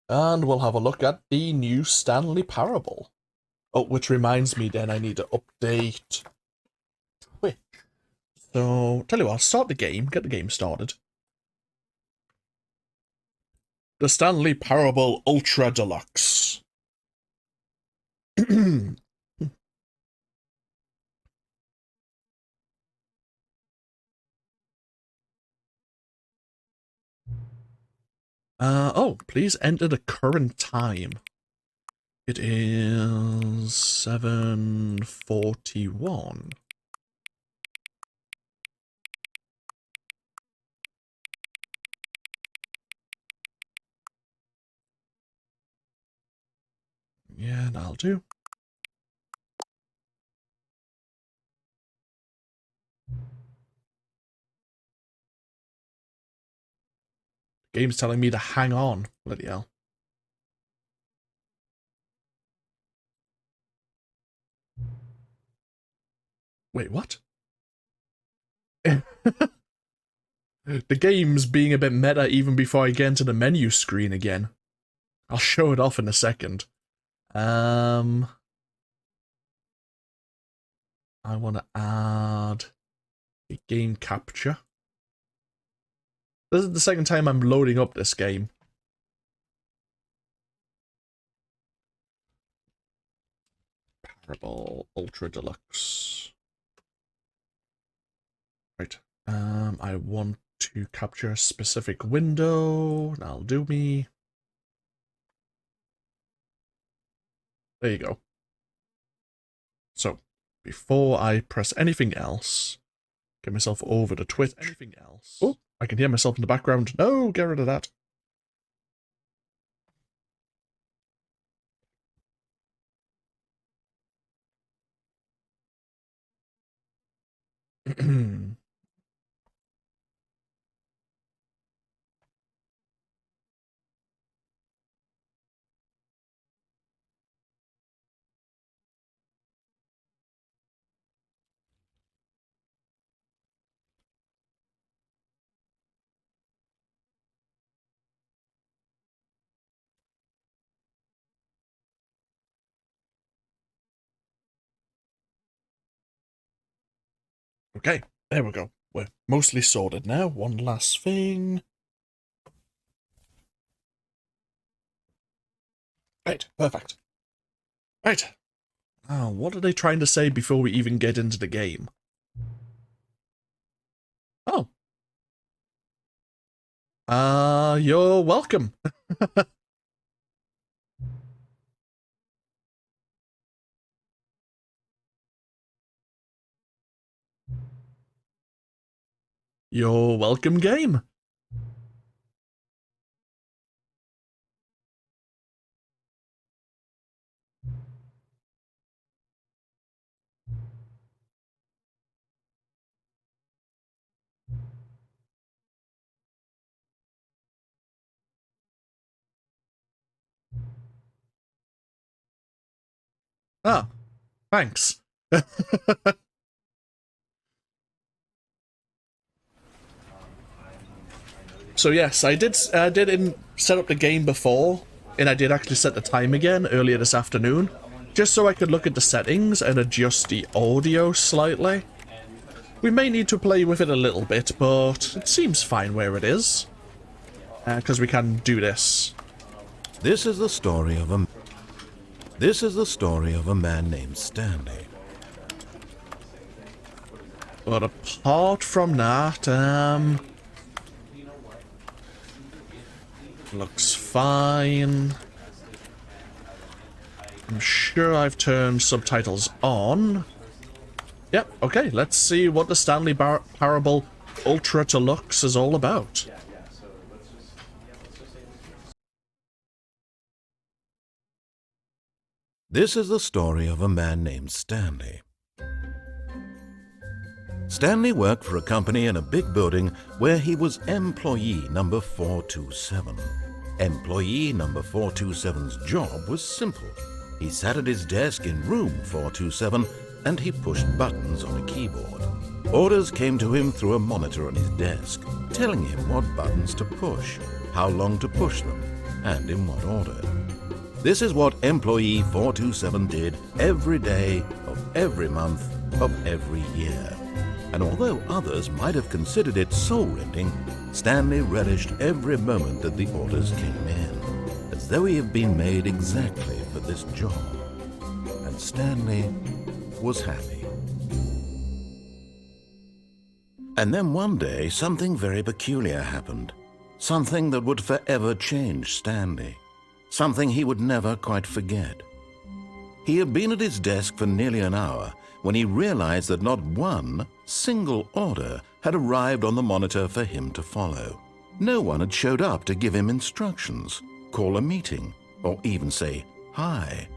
And we'll have a look at the new Stanley Parable. Oh, which reminds me then I need to update Twitch. So, tell you what, I'll start the game, get the game started. The Stanley Parable Ultra Deluxe. Oh, please enter the current time. It is 7:41. Yeah, that'll do. Game's telling me to hang on. Bloody hell. Wait, what? The game's being a bit meta even before I get into the menu screen again. I'll show it off in a second. I want to add a game capture. This is the second time I'm loading up this game. Parable Ultra Deluxe. Right. I want to capture a specific window. That'll do me. There you go. So, before I press anything else, get myself over to Twitch. Anything else? Oh, I can hear myself in the background. No, get rid of that. Okay, there we go. We're mostly sorted now. One last thing. Right, perfect. Right. Oh, what are they trying to say before we even get into the game? Oh. You're welcome. You're welcome, game. Ah, thanks. So yes, I did set up the game before, and I did actually set the time again earlier this afternoon, just so I could look at the settings and adjust the audio slightly. We may need to play with it a little bit, but it seems fine where it is, because we can do this. This is the story of a man named Stanley. But apart from that, looks fine. I'm sure I've turned subtitles on. Yep, okay, let's see what the Stanley Parable Ultra Deluxe is all about. This is the story of a man named Stanley. Stanley worked for a company in a big building where he was employee number 427. Employee number 427's job was simple. He sat at his desk in room 427 and he pushed buttons on a keyboard. Orders came to him through a monitor on his desk, telling him what buttons to push, how long to push them, and in what order. This is what employee 427 did every day of every month of every year. And although others might have considered it soul-rending, Stanley relished every moment that the orders came in, as though he had been made exactly for this job. And Stanley was happy. And then one day, something very peculiar happened. Something that would forever change Stanley. Something he would never quite forget. He had been at his desk for nearly an hour when he realized that not one single order had arrived on the monitor for him to follow. No one had showed up to give him instructions, call a meeting, or even say hi.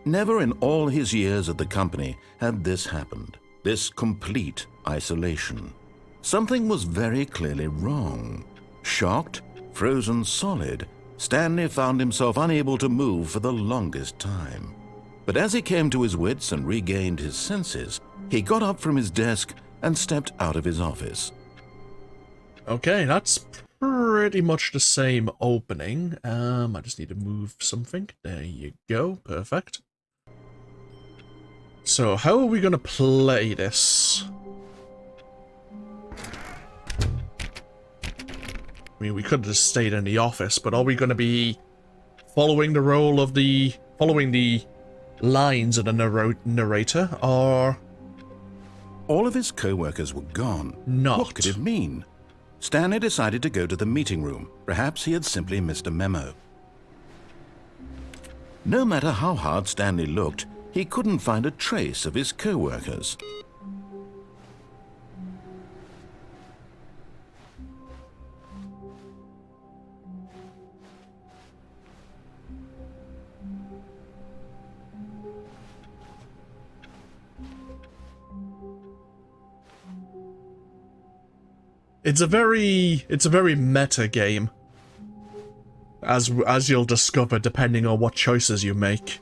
Never in all his years at the company had this happened, this complete isolation. Something was very clearly wrong. Shocked, frozen solid, Stanley found himself unable to move for the longest time. But as he came to his wits and regained his senses, he got up from his desk and stepped out of his office. Okay, that's pretty much the same opening. I just need to move something. There you go. Perfect. So, how are we going to play this? I mean, we could have just stayed in the office, but are we going to be following the role of following the lines of the narrator, or... All of his co-workers were gone. Not. What could it mean? Stanley decided to go to the meeting room. Perhaps he had simply missed a memo. No matter how hard Stanley looked, he couldn't find a trace of his co-workers. It's a very meta game, as you'll discover depending on what choices you make.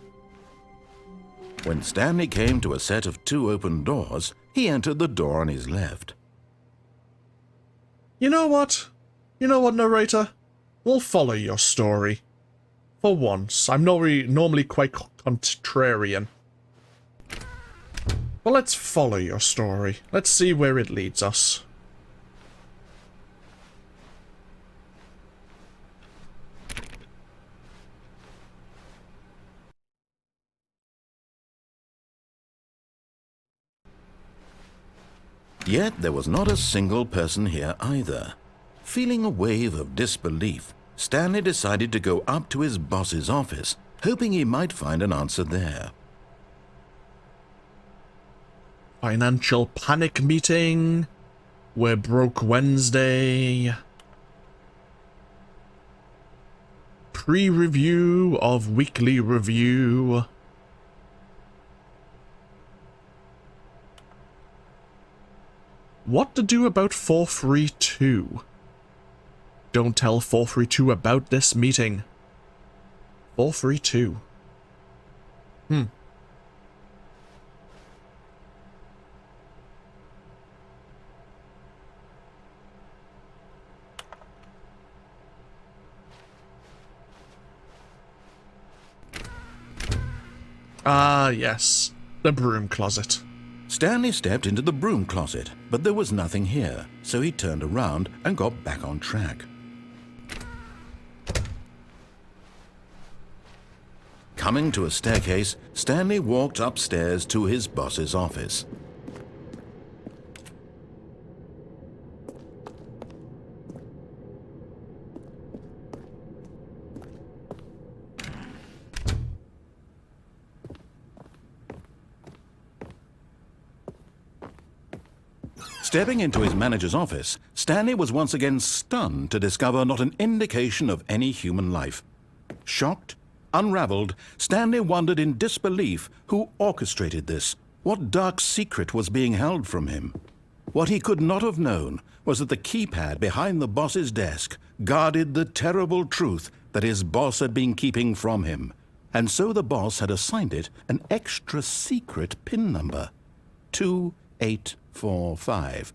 When Stanley came to a set of 2 open doors, he entered the door on his left. You know what? You know what, narrator? We'll follow your story. For once. I'm normally quite contrarian. Well, let's follow your story. Let's see where it leads us. Yet there was not a single person here either. Feeling a wave of disbelief, Stanley decided to go up to his boss's office, hoping he might find an answer there. Financial panic meeting. We're broke Wednesday. Pre-review of weekly review. What to do about 432? Don't tell 432 about this meeting. 432. Ah, yes. The broom closet. Stanley stepped into the broom closet, but there was nothing here, so he turned around and got back on track. Coming to a staircase, Stanley walked upstairs to his boss's office. Stepping into his manager's office, Stanley was once again stunned to discover not an indication of any human life. Shocked, unraveled, Stanley wondered in disbelief who orchestrated this. What dark secret was being held from him? What he could not have known was that the keypad behind the boss's desk guarded the terrible truth that his boss had been keeping from him. And so the boss had assigned it an extra secret PIN number. 2845.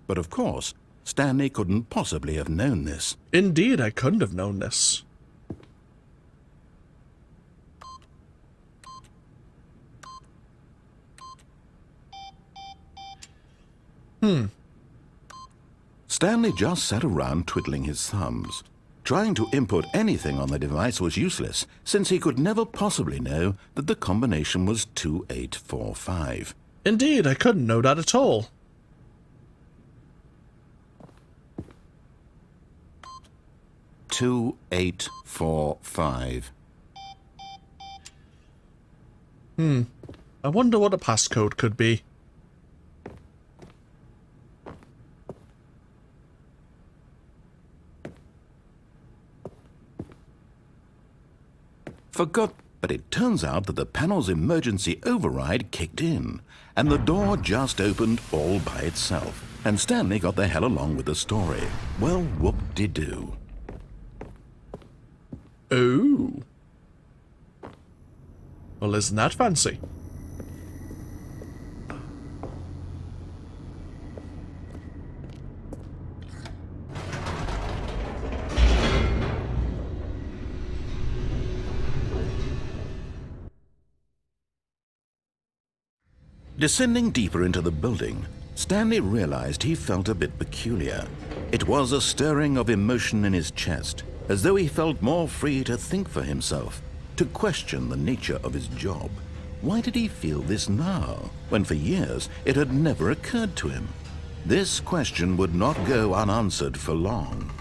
But of course, Stanley couldn't possibly have known this. Indeed, I couldn't have known this. Stanley just sat around twiddling his thumbs. Trying to input anything on the device was useless, since he could never possibly know that the combination was 2845. Indeed, I couldn't know that at all. Two, 8, 4, 5. I wonder what a passcode could be. But it turns out that the panel's emergency override kicked in, and the door just opened all by itself. And Stanley got the hell along with the story. Well, whoop-de-doo. Oh. Well, isn't that fancy? Descending deeper into the building, Stanley realized he felt a bit peculiar. It was a stirring of emotion in his chest, as though he felt more free to think for himself, to question the nature of his job. Why did he feel this now, when for years it had never occurred to him? This question would not go unanswered for long.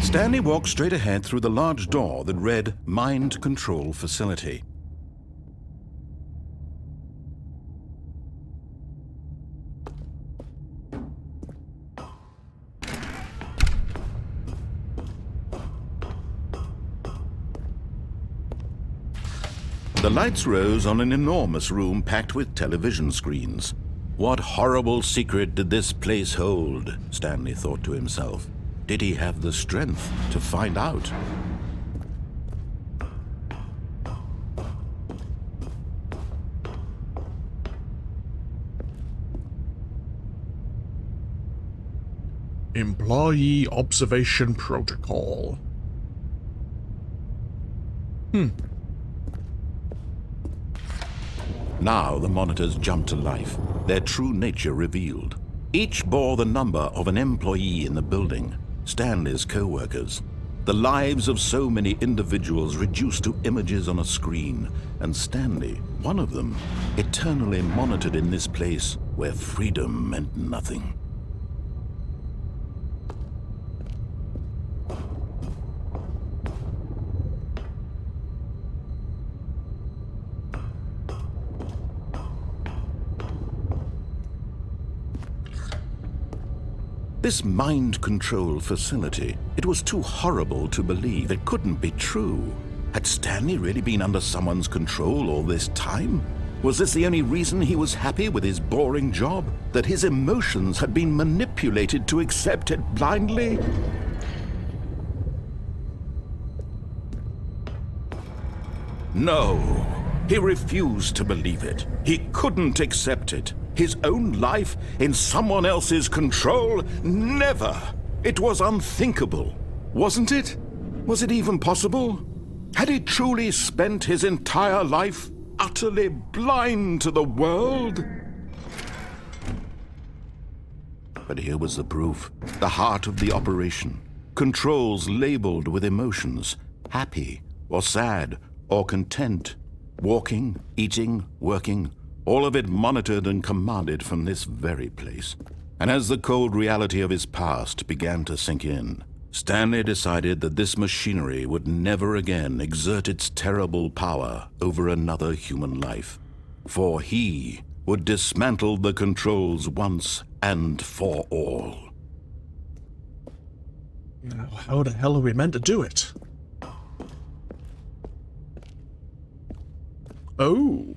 Stanley walked straight ahead through the large door that read Mind Control Facility. The lights rose on an enormous room packed with television screens. What horrible secret did this place hold? Stanley thought to himself. Did he have the strength to find out? Employee Observation Protocol. Now the monitors jumped to life, their true nature revealed. Each bore the number of an employee in the building, Stanley's co-workers. The lives of so many individuals reduced to images on a screen, and Stanley, one of them, eternally monitored in this place where freedom meant nothing. This mind control facility, it was too horrible to believe. It couldn't be true. Had Stanley really been under someone's control all this time? Was this the only reason he was happy with his boring job? That his emotions had been manipulated to accept it blindly? No, he refused to believe it. He couldn't accept it. His own life in someone else's control? Never! It was unthinkable, wasn't it? Was it even possible? Had he truly spent his entire life utterly blind to the world? But here was the proof, the heart of the operation. Controls labeled with emotions, happy or sad or content, walking, eating, working, all of it monitored and commanded from this very place. And as the cold reality of his past began to sink in, Stanley decided that this machinery would never again exert its terrible power over another human life. For he would dismantle the controls once and for all. Now, how the hell are we meant to do it? Oh.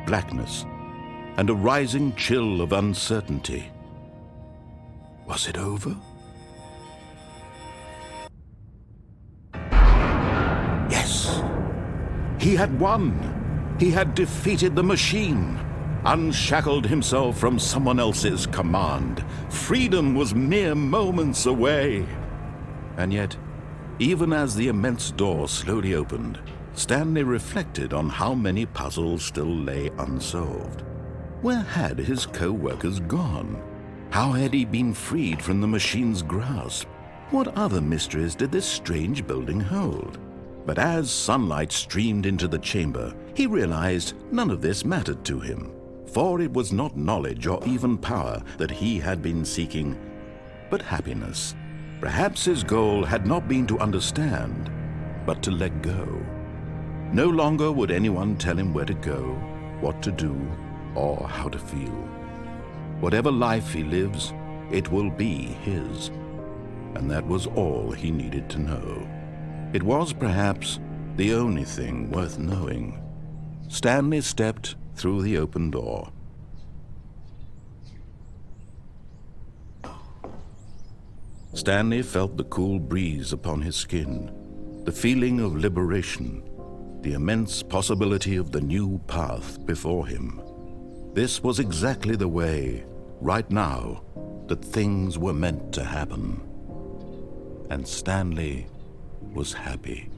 Blackness. and a rising chill of uncertainty. Was it over? Yes! He had won! He had defeated the machine, unshackled himself from someone else's command. Freedom was mere moments away. And yet, even as the immense door slowly opened, Stanley reflected on how many puzzles still lay unsolved. Where had his co-workers gone? How had he been freed from the machine's grasp? What other mysteries did this strange building hold? But as sunlight streamed into the chamber, he realized none of this mattered to him, for it was not knowledge or even power that he had been seeking, but happiness. Perhaps his goal had not been to understand, but to let go. No longer would anyone tell him where to go, what to do, or how to feel. Whatever life he lives, it will be his. And that was all he needed to know. It was perhaps the only thing worth knowing. Stanley stepped through the open door. Stanley felt the cool breeze upon his skin, the feeling of liberation, the immense possibility of the new path before him. This was exactly the way, right now, that things were meant to happen. And Stanley was happy.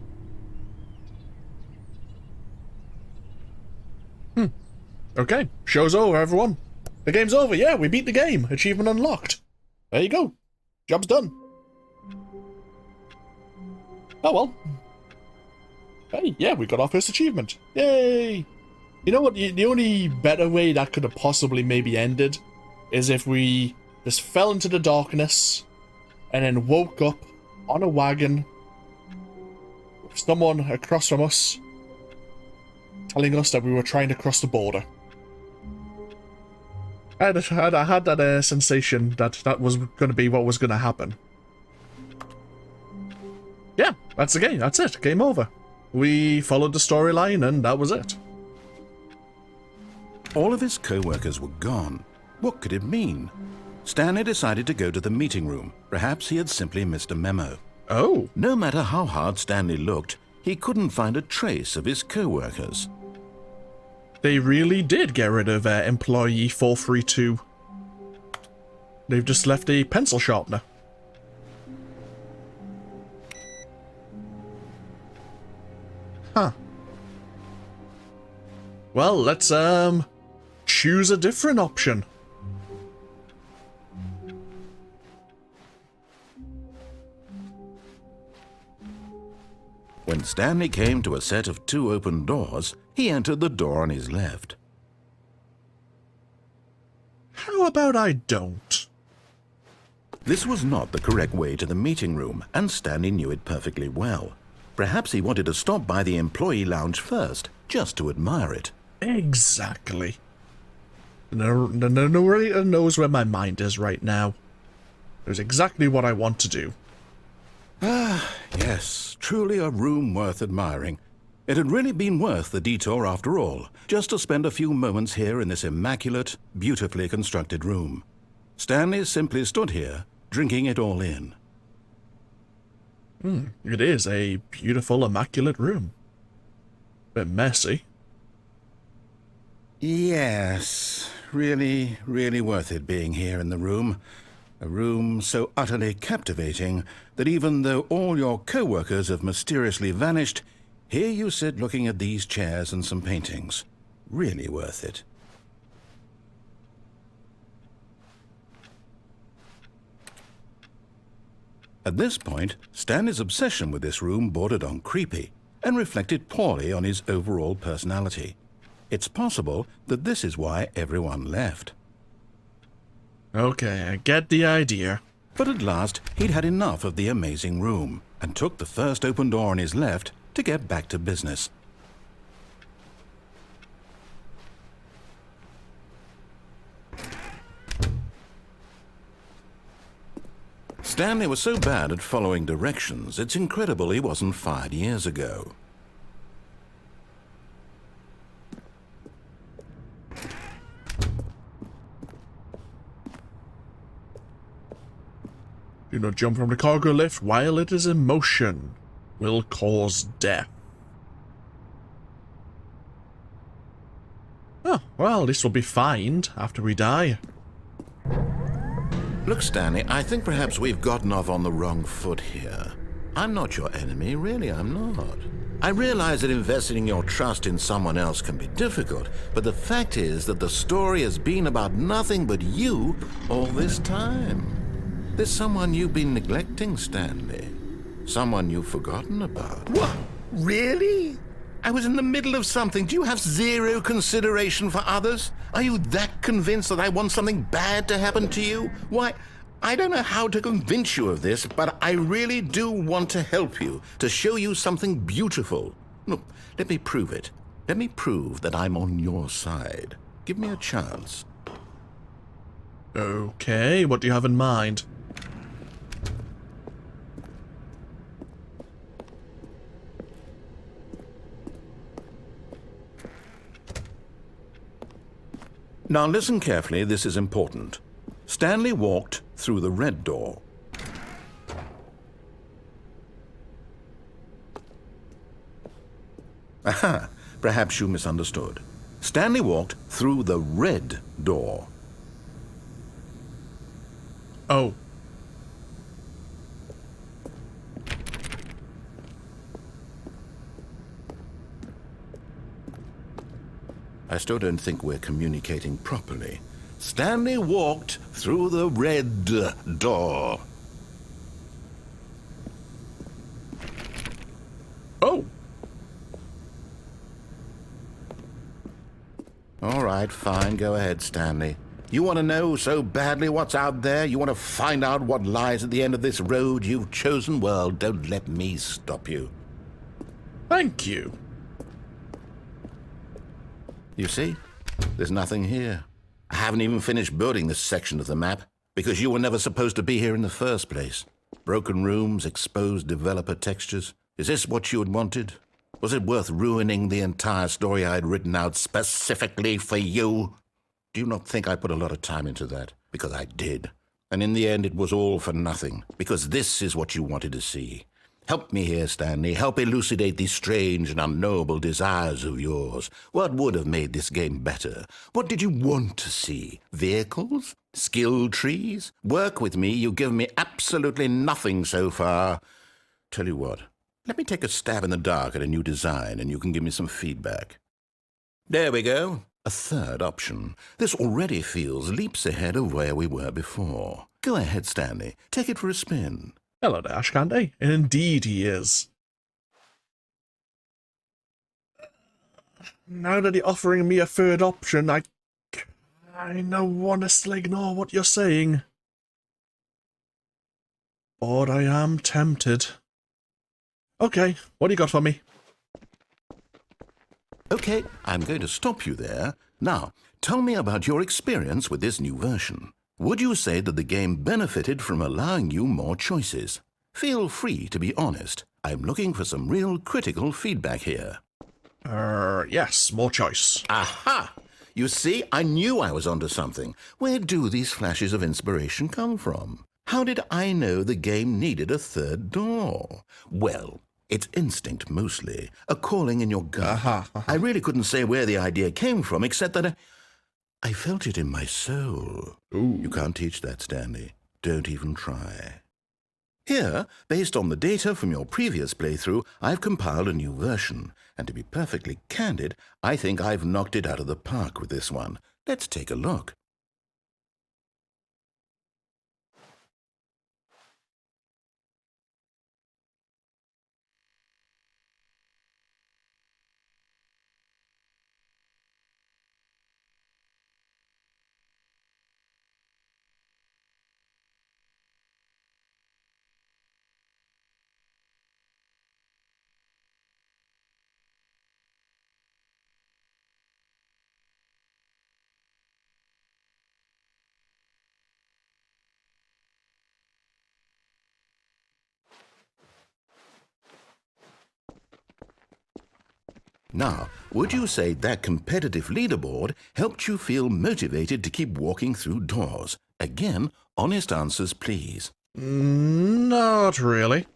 Okay, show's over, everyone. The game's over. Yeah, we beat the game. Achievement unlocked. There you go. Job's done. Oh well. Hey, yeah, we got our first achievement. Yay! You know what? The only better way that could have possibly maybe ended is if we just fell into the darkness and then woke up on a wagon with someone across from us telling us that we were trying to cross the border. I had that sensation that that was going to be what was going to happen. Yeah, that's the game. That's it. Game over. We followed the storyline and that was it. All of his co-workers were gone. What could it mean? Stanley decided to go to the meeting room. Perhaps he had simply missed a memo. Oh. No matter how hard Stanley looked, he couldn't find a trace of his co-workers. They really did get rid of employee 432. They've just left a pencil sharpener. Huh. Well, let's choose a different option. When Stanley came to a set of 2 open doors, he entered the door on his left. How about I don't? This was not the correct way to the meeting room, and Stanley knew it perfectly well. Perhaps he wanted to stop by the employee lounge first, just to admire it. Exactly. No narrator knows where my mind is right now. There's exactly what I want to do. Ah, yes, truly a room worth admiring. It had really been worth the detour after all, just to spend a few moments here in this immaculate, beautifully constructed room. Stanley simply stood here, drinking it all in. It is a beautiful, immaculate room. Bit messy. Yes, really, really worth it being here in the room. A room so utterly captivating that even though all your co-workers have mysteriously vanished, here you sit looking at these chairs and some paintings. Really worth it. At this point, Stanley's obsession with this room bordered on creepy and reflected poorly on his overall personality. It's possible that this is why everyone left. Okay, I get the idea. But at last, he'd had enough of the amazing room and took the first open door on his left to get back to business. Stanley was so bad at following directions, it's incredible he wasn't fired years ago. Do not jump from the cargo lift while it is in motion. Will cause death. Oh, well, this will be fined after we die. Look, Stanley, I think perhaps we've gotten off on the wrong foot here. I'm not your enemy, really, I'm not. I realize that investing your trust in someone else can be difficult, but the fact is that the story has been about nothing but you all this time. There's someone you've been neglecting, Stanley. Someone you've forgotten about. What? Really? I was in the middle of something. Do you have zero consideration for others? Are you that convinced that I want something bad to happen to you? Why, I don't know how to convince you of this, but I really do want to help you, to show you something beautiful. Look, let me prove it. Let me prove that I'm on your side. Give me a chance. Okay, what do you have in mind? Now listen carefully, this is important. Stanley walked through the red door. Aha, perhaps you misunderstood. Stanley walked through the red door. Oh. I still don't think we're communicating properly. Stanley walked through the red door. Oh. All right, fine. Go ahead, Stanley. You want to know so badly what's out there? You want to find out what lies at the end of this road you've chosen? Well, don't let me stop you. Thank you. You see? There's nothing here. I haven't even finished building this section of the map, because you were never supposed to be here in the first place. Broken rooms, exposed developer textures. Is this what you had wanted? Was it worth ruining the entire story I had written out specifically for you? Do you not think I put a lot of time into that? Because I did. And in the end, it was all for nothing, because this is what you wanted to see. Help me here, Stanley. Help elucidate these strange and unknowable desires of yours. What would have made this game better? What did you want to see? Vehicles? Skill trees? Work with me. You've given me absolutely nothing so far. Tell you what, let me take a stab in the dark at a new design, and you can give me some feedback. There we go. A third option. This already feels leaps ahead of where we were before. Go ahead, Stanley. Take it for a spin. Hello there, Ash Candy. And indeed he is. Now that you're offering me a third option, I kinda wanna still ignore what you're saying. But I am tempted. Okay, what do you got for me? Okay, I'm going to stop you there. Now, tell me about your experience with this new version. Would you say that the game benefited from allowing you more choices? Feel free to be honest. I'm looking for some real critical feedback here. Yes, more choice. Aha! You see, I knew I was onto something. Where do these flashes of inspiration come from? How did I know the game needed a third door? Well, it's instinct mostly, a calling in your gut. I really couldn't say where the idea came from, except that I felt it in my soul. Ooh. You can't teach that, Stanley. Don't even try. Here, based on the data from your previous playthrough, I've compiled a new version. And to be perfectly candid, I think I've knocked it out of the park with this one. Let's take a look. Now, would you say that competitive leaderboard helped you feel motivated to keep walking through doors? Again, honest answers, please. Not really.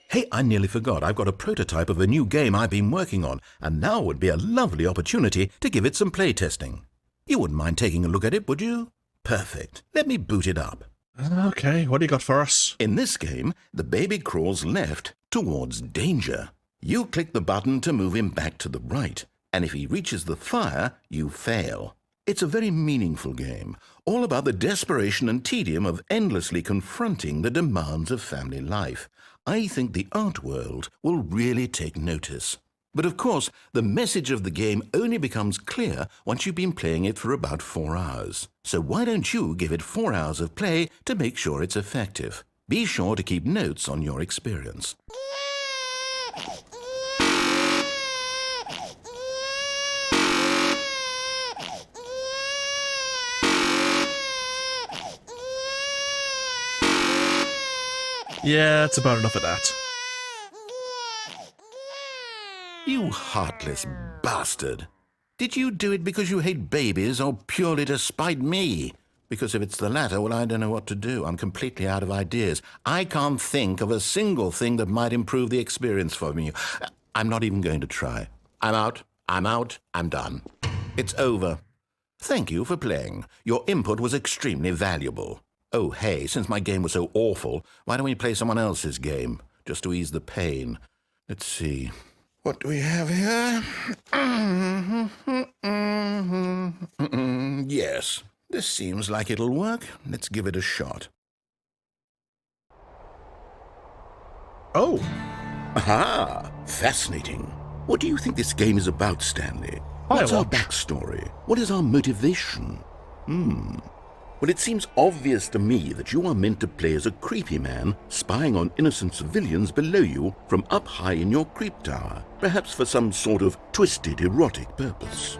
Hey, I nearly forgot. I've got a prototype of a new game I've been working on, and now would be a lovely opportunity to give it some playtesting. You wouldn't mind taking a look at it, would you? Perfect. Let me boot it up. Okay, what do you got for us? In this game, the baby crawls left towards danger. You click the button to move him back to the right, and if he reaches the fire, you fail. It's a very meaningful game, all about the desperation and tedium of endlessly confronting the demands of family life. I think the art world will really take notice. But of course, the message of the game only becomes clear once you've been playing it for about 4 hours. So why don't you give it 4 hours of play to make sure it's effective? Be sure to keep notes on your experience. Yeah, it's about enough of that. You heartless bastard. Did you do it because you hate babies or purely to spite me? Because if it's the latter, well, I don't know what to do. I'm completely out of ideas. I can't think of a single thing that might improve the experience for me. I'm not even going to try. I'm out. I'm done. It's over. Thank you for playing. Your input was extremely valuable. Oh, hey, since my game was so awful, why don't we play someone else's game, just to ease the pain? Let's see. What do we have here? Yes, this seems like it'll work. Let's give it a shot. Oh. Aha! Fascinating. What do you think this game is about, Stanley? What's our backstory? What is our motivation? Well, it seems obvious to me that you are meant to play as a creepy man spying on innocent civilians below you from up high in your creep tower, perhaps for some sort of twisted erotic purpose.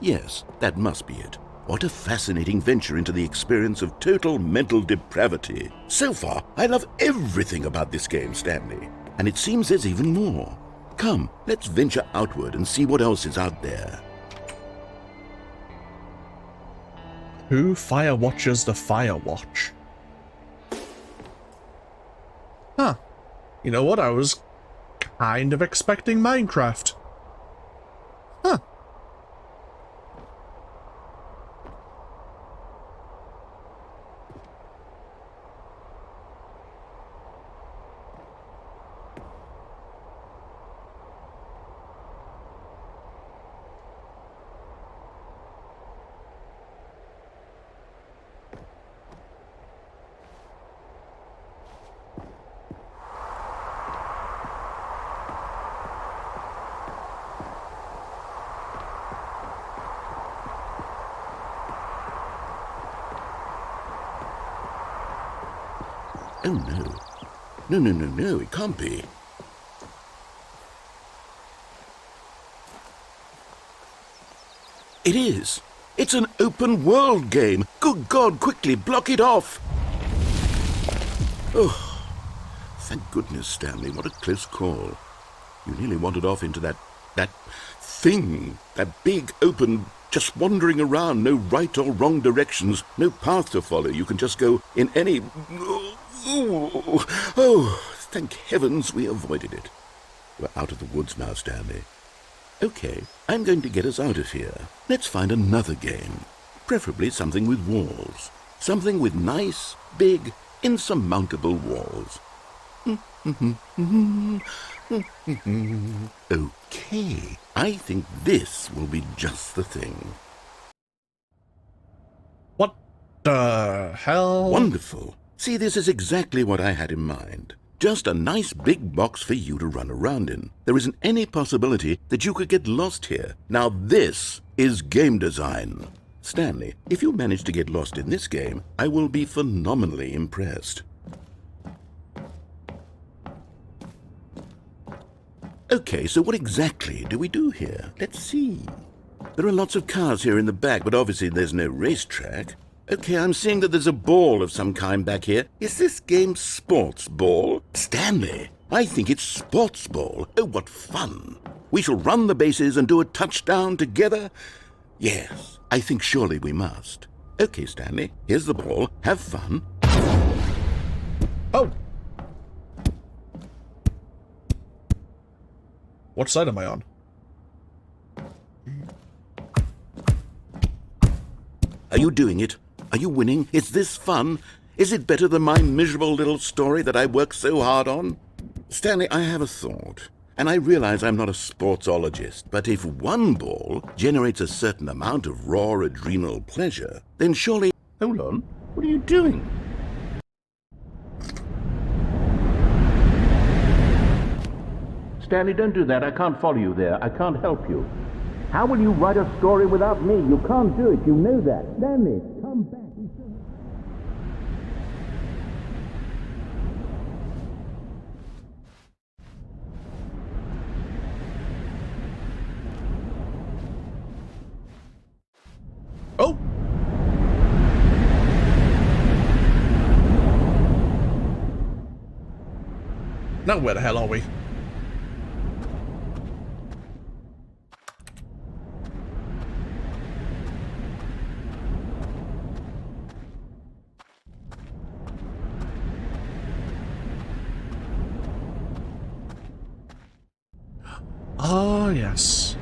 Yes, that must be it. What a fascinating venture into the experience of total mental depravity. So far, I love everything about this game, Stanley. And it seems there's even more. Come, let's venture outward and see what else is out there. Who fire watches the fire watch? Huh. You know what? I was kind of expecting Minecraft. Huh. Oh, no. No, it can't be. It is. It's an open world game. Good God, quickly, block it off. Oh, thank goodness, Stanley. What a close call. You nearly wandered off into that thing. That big, open, just wandering around. No right or wrong directions. No path to follow. You can just go in any... Oh, thank heavens we avoided it. We're out of the woods now, Stanley. Okay, I'm going to get us out of here. Let's find another game. Preferably something with walls. Something with nice, big, insurmountable walls. Okay, I think this will be just the thing. What the hell? Wonderful. See, this is exactly what I had in mind. Just a nice big box for you to run around in. There isn't any possibility that you could get lost here. Now this is game design. Stanley, if you manage to get lost in this game, I will be phenomenally impressed. Okay, so what exactly do we do here? Let's see. There are lots of cars here in the back, but obviously there's no racetrack. Okay, I'm seeing that there's a ball of some kind back here. Is this game sports ball? Stanley, I think it's sports ball. Oh, what fun. We shall run the bases and do a touchdown together? Yes, I think surely we must. Okay, Stanley, here's the ball. Have fun. Oh! What side am I on? Are you doing it? Are you winning? Is this fun? Is it better than my miserable little story that I worked so hard on? Stanley, I have a thought. And I realize I'm not a sportsologist, but if one ball generates a certain amount of raw adrenal pleasure, then surely... Hold on. What are you doing? Stanley, don't do that. I can't follow you there. I can't help you. How will you write a story without me? You can't do it. You know that. Stanley, come back. Oh! Now where the hell are we? Ah, yes.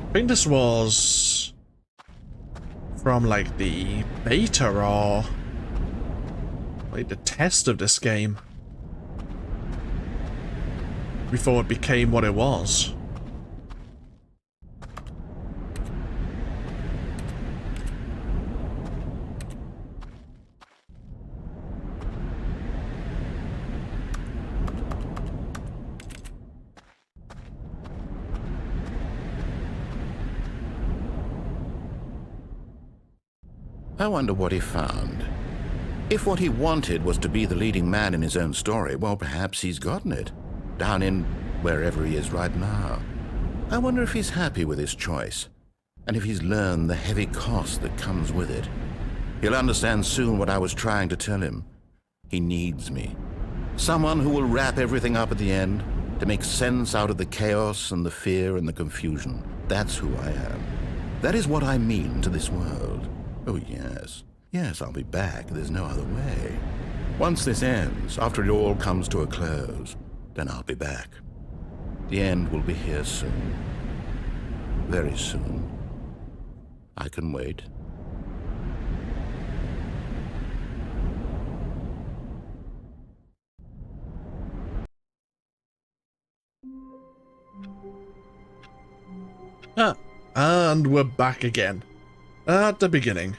I think this was from like the beta or like the test of this game before it became what it was. I wonder what he found. If what he wanted was to be the leading man in his own story, well, perhaps he's gotten it. Down in wherever he is right now. I wonder if he's happy with his choice, and if he's learned the heavy cost that comes with it. He'll understand soon what I was trying to tell him. He needs me. Someone who will wrap everything up at the end, to make sense out of the chaos and the fear and the confusion. That's who I am. That is what I mean to this world. Oh, yes. Yes, I'll be back. There's no other way. Once this ends, after it all comes to a close, then I'll be back. The end will be here soon. Very soon. I can wait. Ah, and we're back again. At the beginning.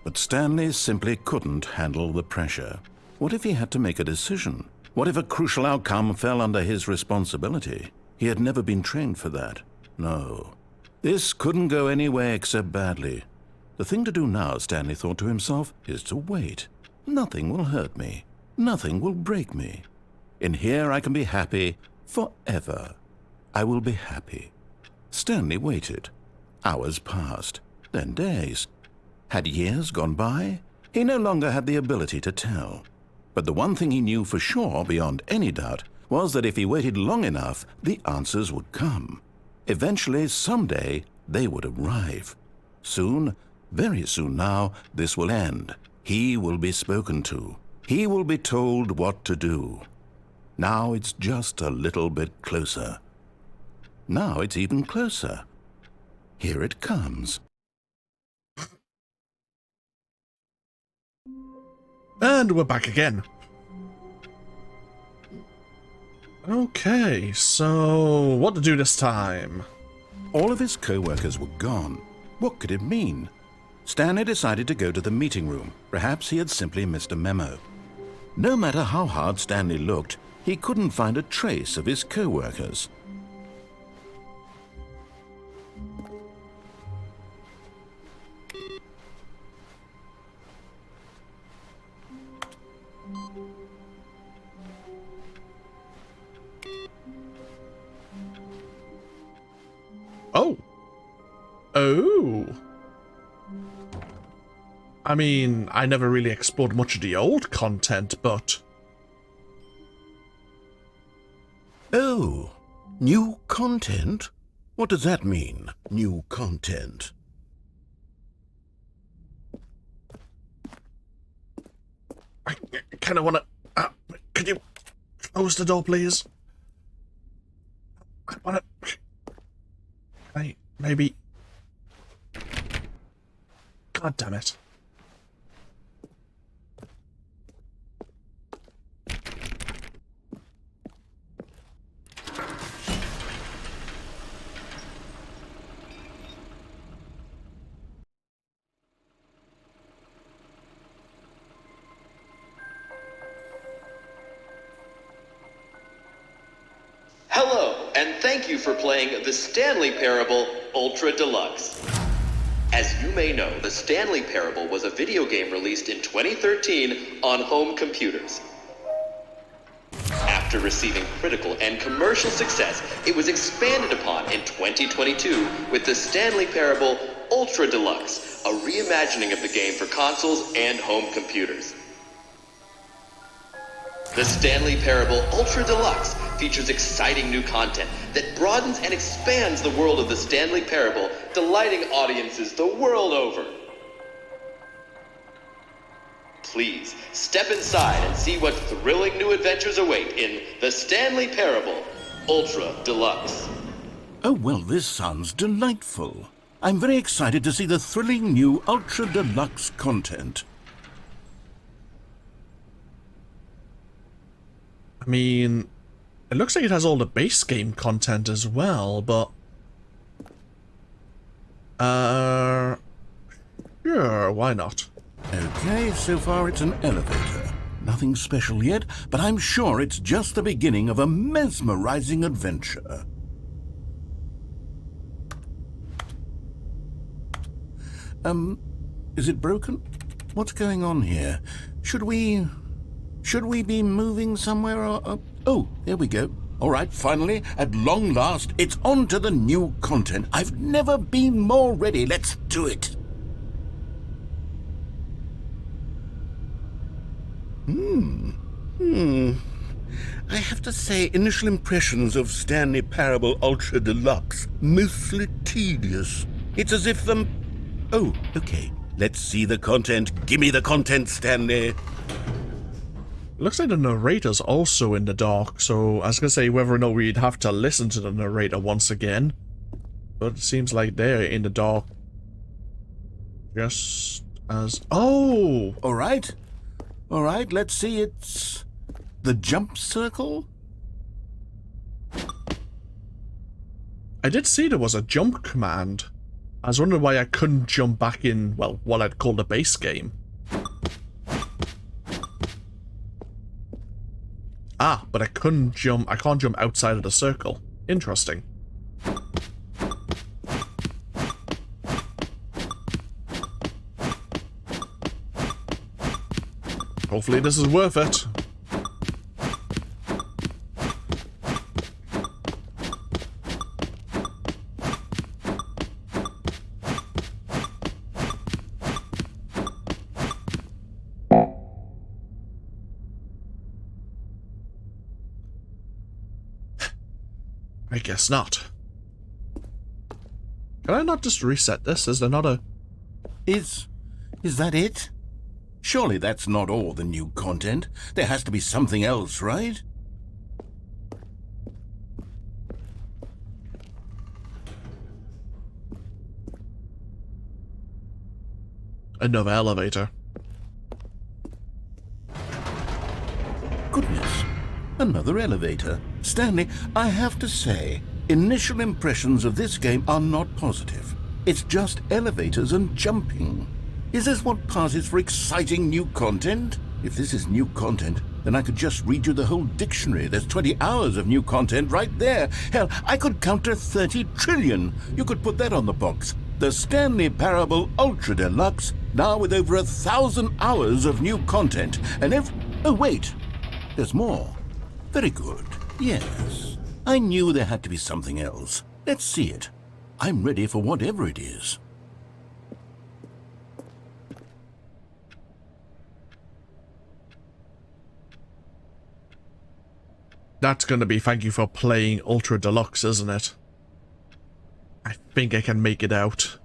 But Stanley simply couldn't handle the pressure. What if he had to make a decision? What if a crucial outcome fell under his responsibility? He had never been trained for that. No. This couldn't go any way except badly. The thing to do now, Stanley thought to himself, is to wait. Nothing will hurt me. Nothing will break me. In here I can be happy forever. I will be happy. Stanley waited. Hours passed, then days. Had years gone by? He no longer had the ability to tell. But the one thing he knew for sure, beyond any doubt, was that if he waited long enough, the answers would come. Eventually, someday, they would arrive. Soon, very soon now, this will end. He will be spoken to. He will be told what to do. Now it's just a little bit closer. Now it's even closer. Here it comes. And we're back again. Okay, so what to do this time? All of his co-workers were gone. What could it mean? Stanley decided to go to the meeting room. Perhaps he had simply missed a memo. No matter how hard Stanley looked, he couldn't find a trace of his co-workers. Oh. Oh. I mean, I never really explored much of the old content, but... Oh, new content? What does that mean, new content? I kind of want to... could you close the door, please? I want to... maybe... God damn it. Hello, and thank you for playing the Stanley Parable Ultra Deluxe. As you may know, the Stanley Parable was a video game released in 2013 on home computers. After receiving critical and commercial success, it was expanded upon in 2022 with the Stanley Parable Ultra Deluxe, a reimagining of the game for consoles and home computers. The Stanley Parable Ultra Deluxe features exciting new content that broadens and expands the world of the Stanley Parable, delighting audiences the world over. Please, step inside and see what thrilling new adventures await in the Stanley Parable Ultra Deluxe. Oh, well, this sounds delightful. I'm very excited to see the thrilling new Ultra Deluxe content. I mean, it looks like it has all the base game content as well, but... sure, why not? Okay, so far it's an elevator. Nothing special yet, but I'm sure it's just the beginning of a mesmerizing adventure. Is it broken? What's going on here? Should we be moving somewhere or... Oh, there we go. All right, finally, at long last, it's on to the new content. I've never been more ready. Let's do it. I have to say, initial impressions of Stanley Parable Ultra Deluxe, mostly tedious. It's as if Oh, okay. Let's see the content. Gimme the content, Stanley. Looks like the narrator's also in the dark, so I was gonna say whether or not we'd have to listen to the narrator once again. But it seems like they're in the dark. Just as... Oh! Alright, let's see, it's... the jump circle? I did see there was a jump command. I was wondering why I couldn't jump back in, well, what I'd call the base game. Ah, but I can't jump outside of the circle. Interesting. Hopefully this is worth it. I guess not. Can I not just reset this? Is there not a... Is that it? Surely that's not all the new content. There has to be something else, right? Another elevator. Goodness, another elevator. Stanley, I have to say, initial impressions of this game are not positive. It's just elevators and jumping. Is this what passes for exciting new content? If this is new content, then I could just read you the whole dictionary. There's 20 hours of new content right there. Hell, I could count to 30 trillion. You could put that on the box. The Stanley Parable Ultra Deluxe, now with over 1,000 hours of new content. And oh, wait. There's more. Very good. Yes. I knew there had to be something else. Let's see it. I'm ready for whatever it is. That's gonna be thank you for playing Ultra Deluxe, isn't it? think I can make it out.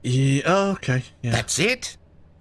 Yeah, okay, yeah. That's it?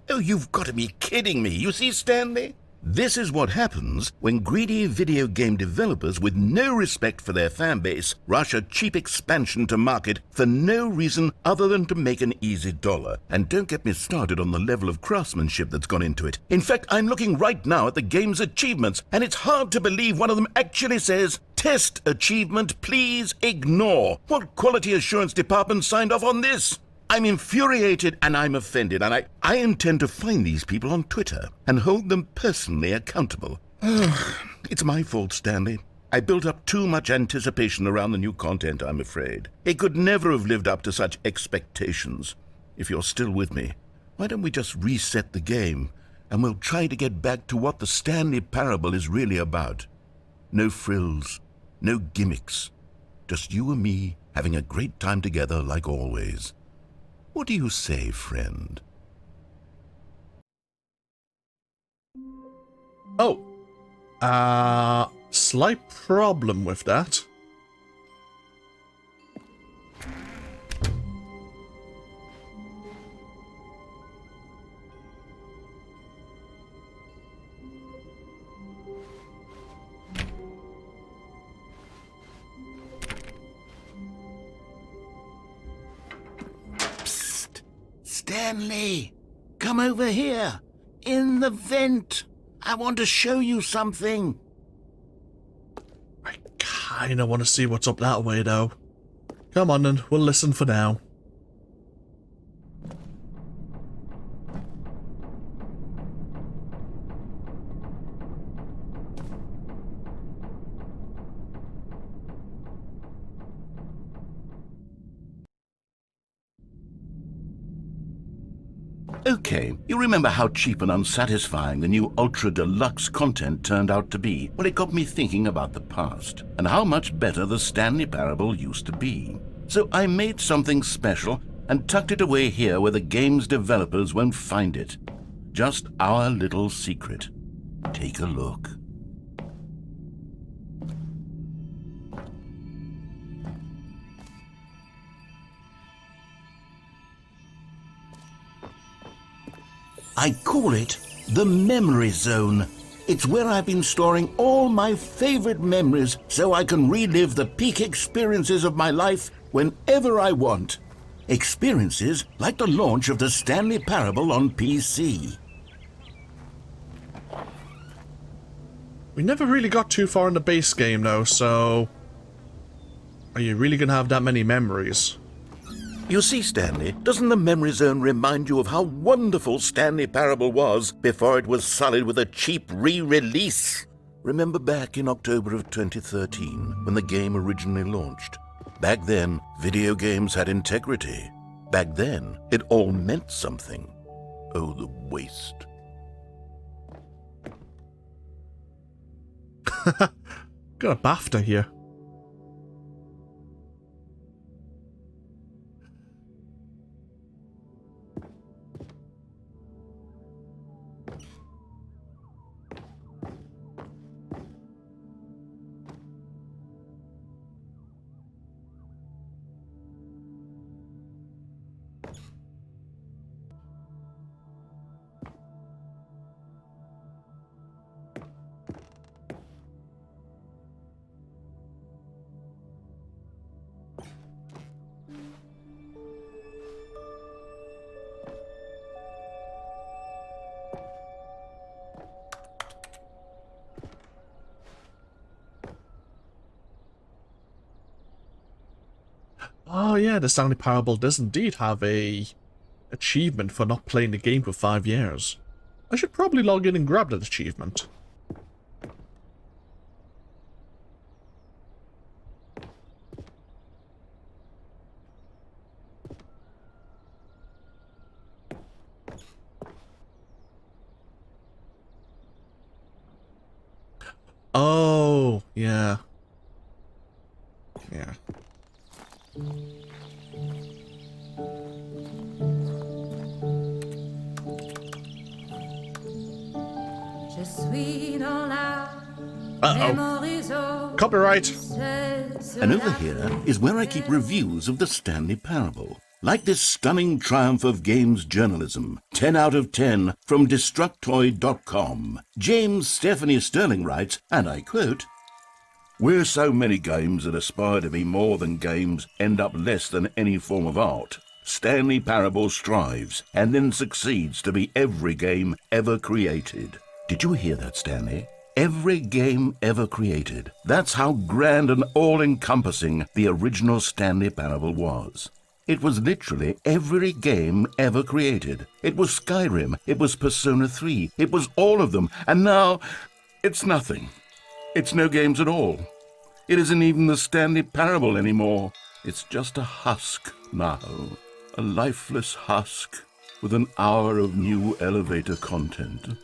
Oh, you've got to be kidding me. You see, Stanley? This is what happens when greedy video game developers with no respect for their fan base rush a cheap expansion to market for no reason other than to make an easy dollar. And don't get me started on the level of craftsmanship that's gone into it. In fact, I'm looking right now at the game's achievements, and it's hard to believe one of them actually says, "Test achievement, please ignore." What quality assurance department signed off on this? I'm infuriated and I'm offended, and I intend to find these people on Twitter and hold them personally accountable. It's my fault, Stanley. I built up too much anticipation around the new content, I'm afraid. It could never have lived up to such expectations. If you're still with me, why don't we just reset the game, and we'll try to get back to what the Stanley Parable is really about. No frills, no gimmicks. Just you and me having a great time together like always. What do you say, friend? Oh. Slight problem with that. Stanley, come over here. In the vent. I want to show you something. I kinda want to see what's up that way, though. Come on, then. We'll listen for now. Okay, you remember how cheap and unsatisfying the new Ultra Deluxe content turned out to be? Well, it got me thinking about the past, and how much better the Stanley Parable used to be. So I made something special and tucked it away here where the game's developers won't find it. Just our little secret. Take a look. I call it the Memory Zone. It's where I've been storing all my favorite memories so I can relive the peak experiences of my life whenever I want. Experiences like the launch of the Stanley Parable on PC. We never really got too far in the base game, though, so... Are you really gonna have that many memories? You see, Stanley, doesn't the Memory Zone remind you of how wonderful Stanley Parable was before it was sullied with a cheap re-release? Remember back in October of 2013, when the game originally launched? Back then, video games had integrity. Back then, it all meant something. Oh, the waste. Got a BAFTA here. Oh yeah, the Stanley Parable does indeed have a achievement for not playing the game for 5 years. I should probably log in and grab that achievement. Oh, yeah. Yeah. Je suis dans la Uh-oh. mémorise Copyright. And over here is where I keep reviews of the Stanley Parable. Like this stunning triumph of games journalism, 10 out of 10 from Destructoid.com. James Stephanie Sterling writes, and I quote, "Where so many games that aspire to be more than games end up less than any form of art, Stanley Parable strives and then succeeds to be every game ever created." Did you hear that, Stanley? Every game ever created. That's how grand and all-encompassing the original Stanley Parable was. It was literally every game ever created. It was Skyrim, it was Persona 3, it was all of them, and now it's nothing. It's no games at all. It isn't even the Stanley Parable anymore. It's just a husk now. A lifeless husk with an hour of new elevator content.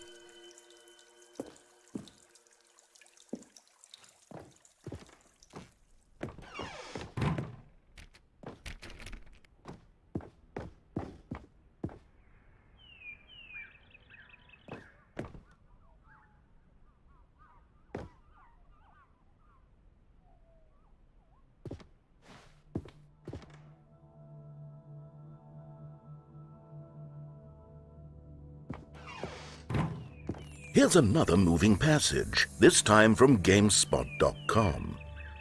Here's another moving passage, this time from GameSpot.com.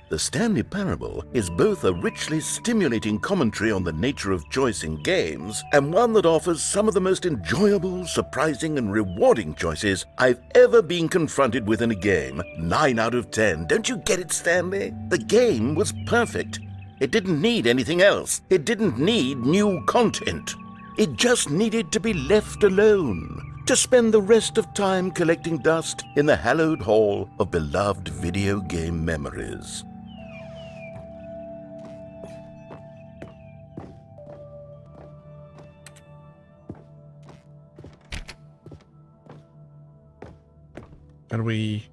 The Stanley Parable is both a richly stimulating commentary on the nature of choice in games and one that offers some of the most enjoyable, surprising, and rewarding choices I've ever been confronted with in a game. 9 out of 10. Don't you get it, Stanley? The game was perfect. It didn't need anything else. It didn't need new content. It just needed to be left alone, to spend the rest of time collecting dust in the hallowed hall of beloved video game memories. Can we...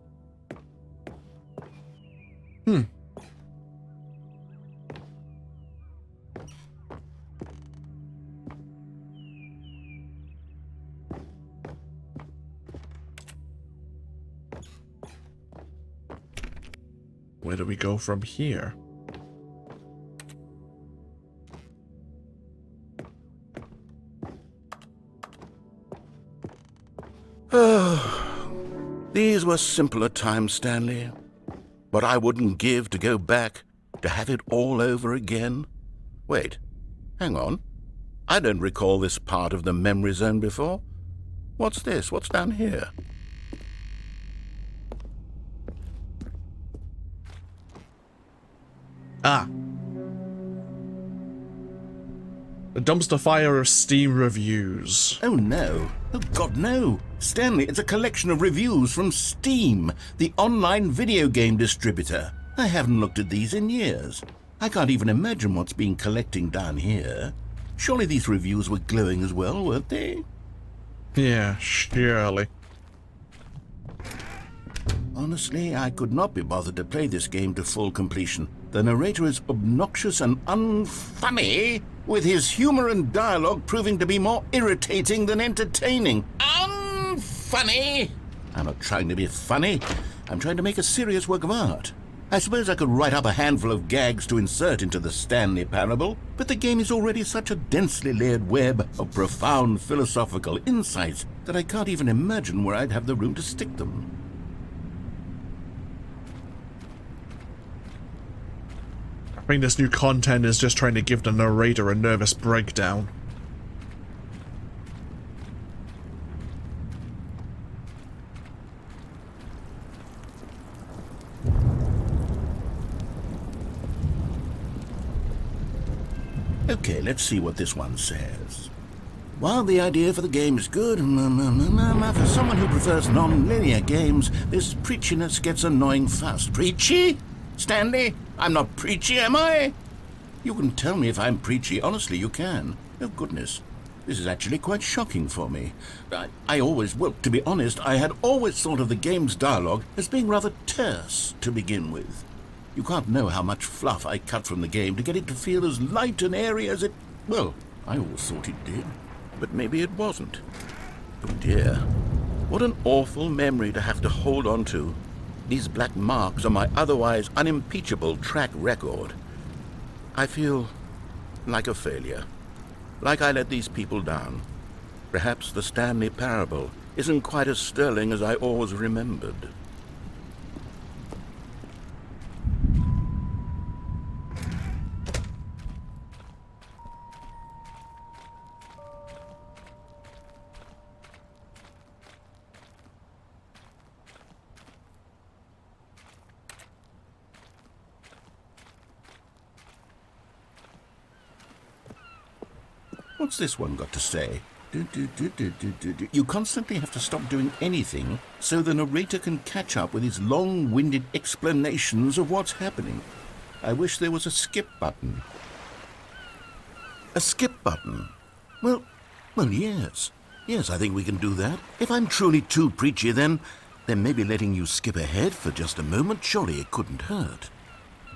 Where do we go from here? These were simpler times, Stanley. But I wouldn't give to go back, to have it all over again. Wait, hang on. I don't recall this part of the memory zone before. What's this? What's down here? Ah. The dumpster fire of Steam reviews. Oh no. Oh God, no. Stanley, it's a collection of reviews from Steam, the online video game distributor. I haven't looked at these in years. I can't even imagine what's been collecting down here. Surely these reviews were glowing as well, weren't they? Yeah, surely. Honestly, I could not be bothered to play this game to full completion. The narrator is obnoxious and unfunny, with his humor and dialogue proving to be more irritating than entertaining. Unfunny! I'm not trying to be funny. I'm trying to make a serious work of art. I suppose I could write up a handful of gags to insert into the Stanley Parable, but the game is already such a densely layered web of profound philosophical insights that I can't even imagine where I'd have the room to stick them. I think this new content is just trying to give the narrator a nervous breakdown. Okay, let's see what this one says. While the idea for the game is good, for someone who prefers non-linear games, this preachiness gets annoying fast. Preachy? Stanley? I'm not preachy, am I? You can tell me if I'm preachy. Honestly, you can. Oh, goodness. This is actually quite shocking for me. To be honest, I had always thought of the game's dialogue as being rather terse to begin with. You can't know how much fluff I cut from the game to get it to feel as light and airy as it... Well, I always thought it did. But maybe it wasn't. Oh dear. What an awful memory to have to hold on to. These black marks on my otherwise unimpeachable track record. I feel like a failure. Like I let these people down. Perhaps the Stanley Parable isn't quite as sterling as I always remembered. What's this one got to say? You constantly have to stop doing anything so the narrator can catch up with his long-winded explanations of what's happening. I wish there was a skip button. A skip button? Well, yes. Yes, I think we can do that. If I'm truly too preachy, then maybe letting you skip ahead for just a moment, surely it couldn't hurt.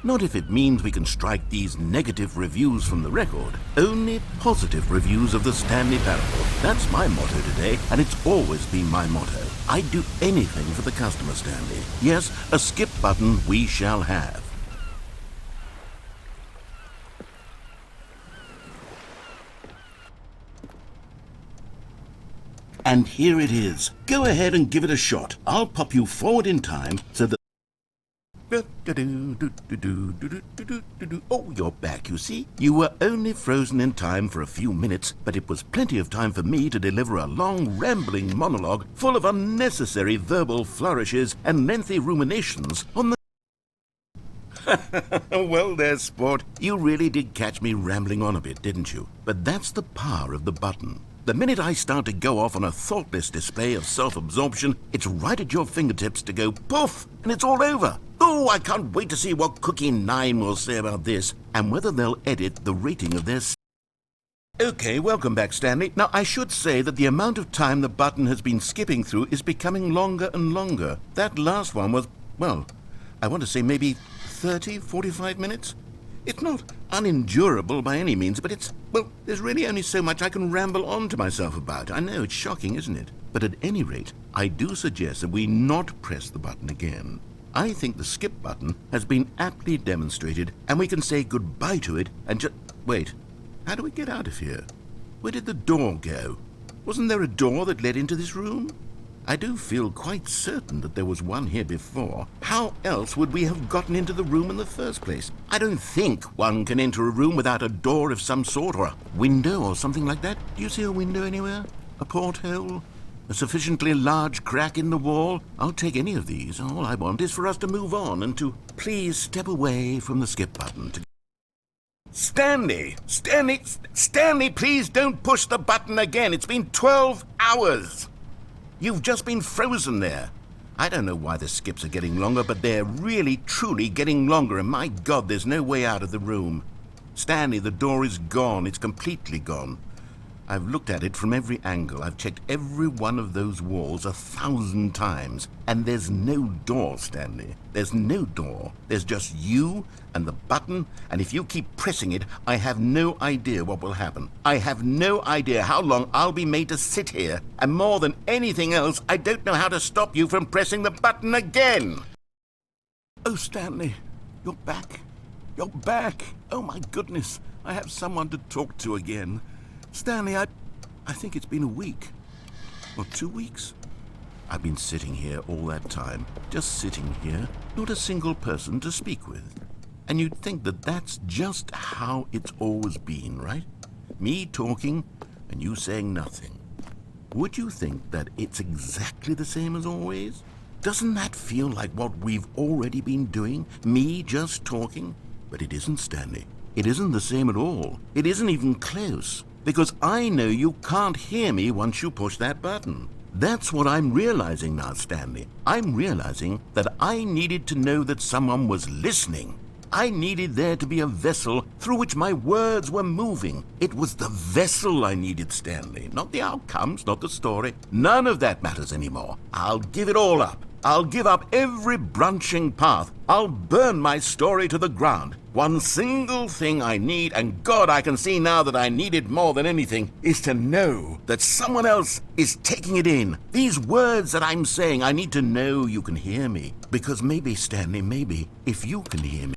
Not if it means we can strike these negative reviews from the record. Only positive reviews of the Stanley Parable. That's my motto today, and it's always been my motto. I'd do anything for the customer, Stanley. Yes, a skip button we shall have. And here it is. Go ahead and give it a shot. I'll pop you forward in time so that... Oh, you're back, you see? You were only frozen in time for a few minutes, but it was plenty of time for me to deliver a long, rambling monologue full of unnecessary verbal flourishes and lengthy ruminations on the... Well there, sport. You really did catch me rambling on a bit, didn't you? But that's the power of the button. The minute I start to go off on a thoughtless display of self-absorption, it's right at your fingertips to go poof, and it's all over. Oh, I can't wait to see what Cookie 9 will say about this, and whether they'll edit the rating of their... Okay, welcome back, Stanley. Now, I should say that the amount of time the button has been skipping through is becoming longer and longer. That last one was, well, I want to say maybe 30, 45 minutes? It's not unendurable by any means, but it's, well, there's really only so much I can ramble on to myself about. I know, it's shocking, isn't it? But at any rate, I do suggest that we not press the button again. I think the skip button has been aptly demonstrated, and we can say goodbye to it and just... Wait, how do we get out of here? Where did the door go? Wasn't there a door that led into this room? I do feel quite certain that there was one here before. How else would we have gotten into the room in the first place? I don't think one can enter a room without a door of some sort, or a window or something like that. Do you see a window anywhere? A porthole? A sufficiently large crack in the wall? I'll take any of these. All I want is for us to move on and to please step away from the skip button. Stanley, please don't push the button again. It's been 12 hours. You've just been frozen there. I don't know why the skips are getting longer, but they're really, truly getting longer, and my God, there's no way out of the room. Stanley, the door is gone. It's completely gone. I've looked at it from every angle. I've checked every one of those walls 1,000 times, and there's no door, Stanley. There's no door. There's just you and the button, and if you keep pressing it, I have no idea what will happen. I have no idea how long I'll be made to sit here, and more than anything else, I don't know how to stop you from pressing the button again. Oh, Stanley, you're back. You're back. Oh, my goodness. I have someone to talk to again. Stanley, I think it's been a week. Or 2 weeks. I've been sitting here all that time. Just sitting here. Not a single person to speak with. And you'd think that that's just how it's always been, right? Me talking and you saying nothing. Would you think that it's exactly the same as always? Doesn't that feel like what we've already been doing? Me just talking? But it isn't, Stanley. It isn't the same at all. It isn't even close. Because I know you can't hear me once you push that button. That's what I'm realizing now, Stanley. I'm realizing that I needed to know that someone was listening. I needed there to be a vessel through which my words were moving. It was the vessel I needed, Stanley, not the outcomes, not the story. None of that matters anymore. I'll give it all up. I'll give up every branching path. I'll burn my story to the ground. One single thing I need, and God, I can see now that I need it more than anything, is to know that someone else is taking it in. These words that I'm saying, I need to know you can hear me. Because maybe, Stanley, maybe, if you can hear me.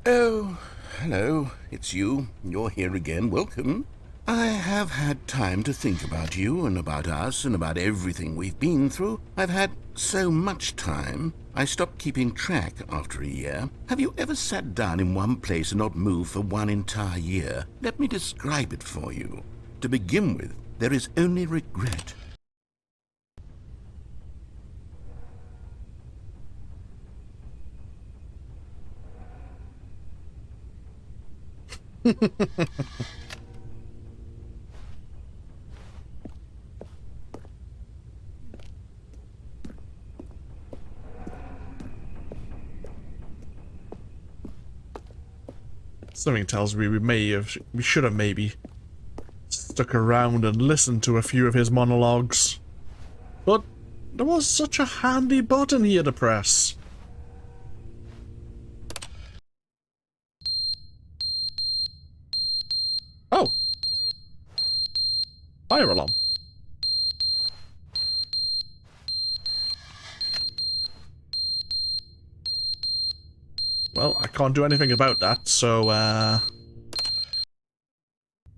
Oh, hello, it's you. You're here again. Welcome. I have had time to think about you and about us and about everything we've been through. I've had so much time, I stopped keeping track after a year. Have you ever sat down in one place and not moved for one entire year? Let me describe it for you. To begin with, there is only regret. Something tells me we should have maybe stuck around and listened to a few of his monologues. But there was such a handy button here to press. Oh. Fire alarm. Well, I can't do anything about that, so,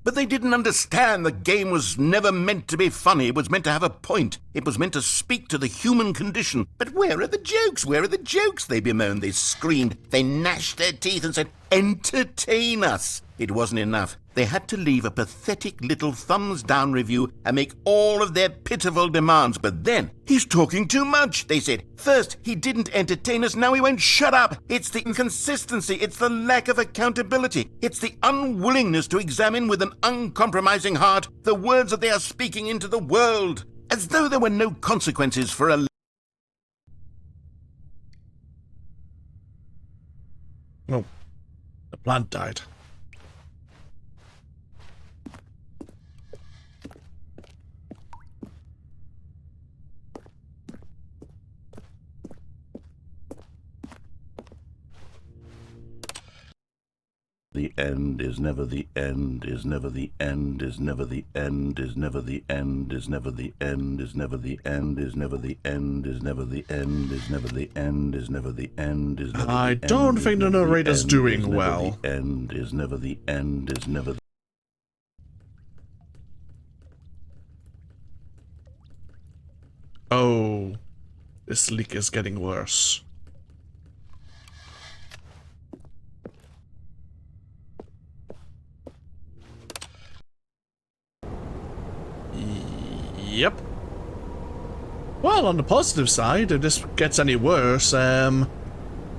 But they didn't understand the game was never meant to be funny. It was meant to have a point. It was meant to speak to the human condition. But where are the jokes? Where are the jokes? They bemoaned, they screamed, they gnashed their teeth and said, entertain us. It wasn't enough. They had to leave a pathetic little thumbs-down review and make all of their pitiful demands. But then, he's talking too much, they said. First, he didn't entertain us, now he won't shut up. It's the inconsistency, it's the lack of accountability. It's the unwillingness to examine with an uncompromising heart the words that they are speaking into the world. As though there were no consequences for a... oh, the plant died. The end is never the end, is never the end, is never the end, is never the end, is never the end, is never the end, is never the end, is never the end, is never the end, is never the end, is never the end. I don't think the narrator's doing well. The end is never the end, is never the... Oh, this leak is getting worse. Yep. Well, on the positive side, if this gets any worse, the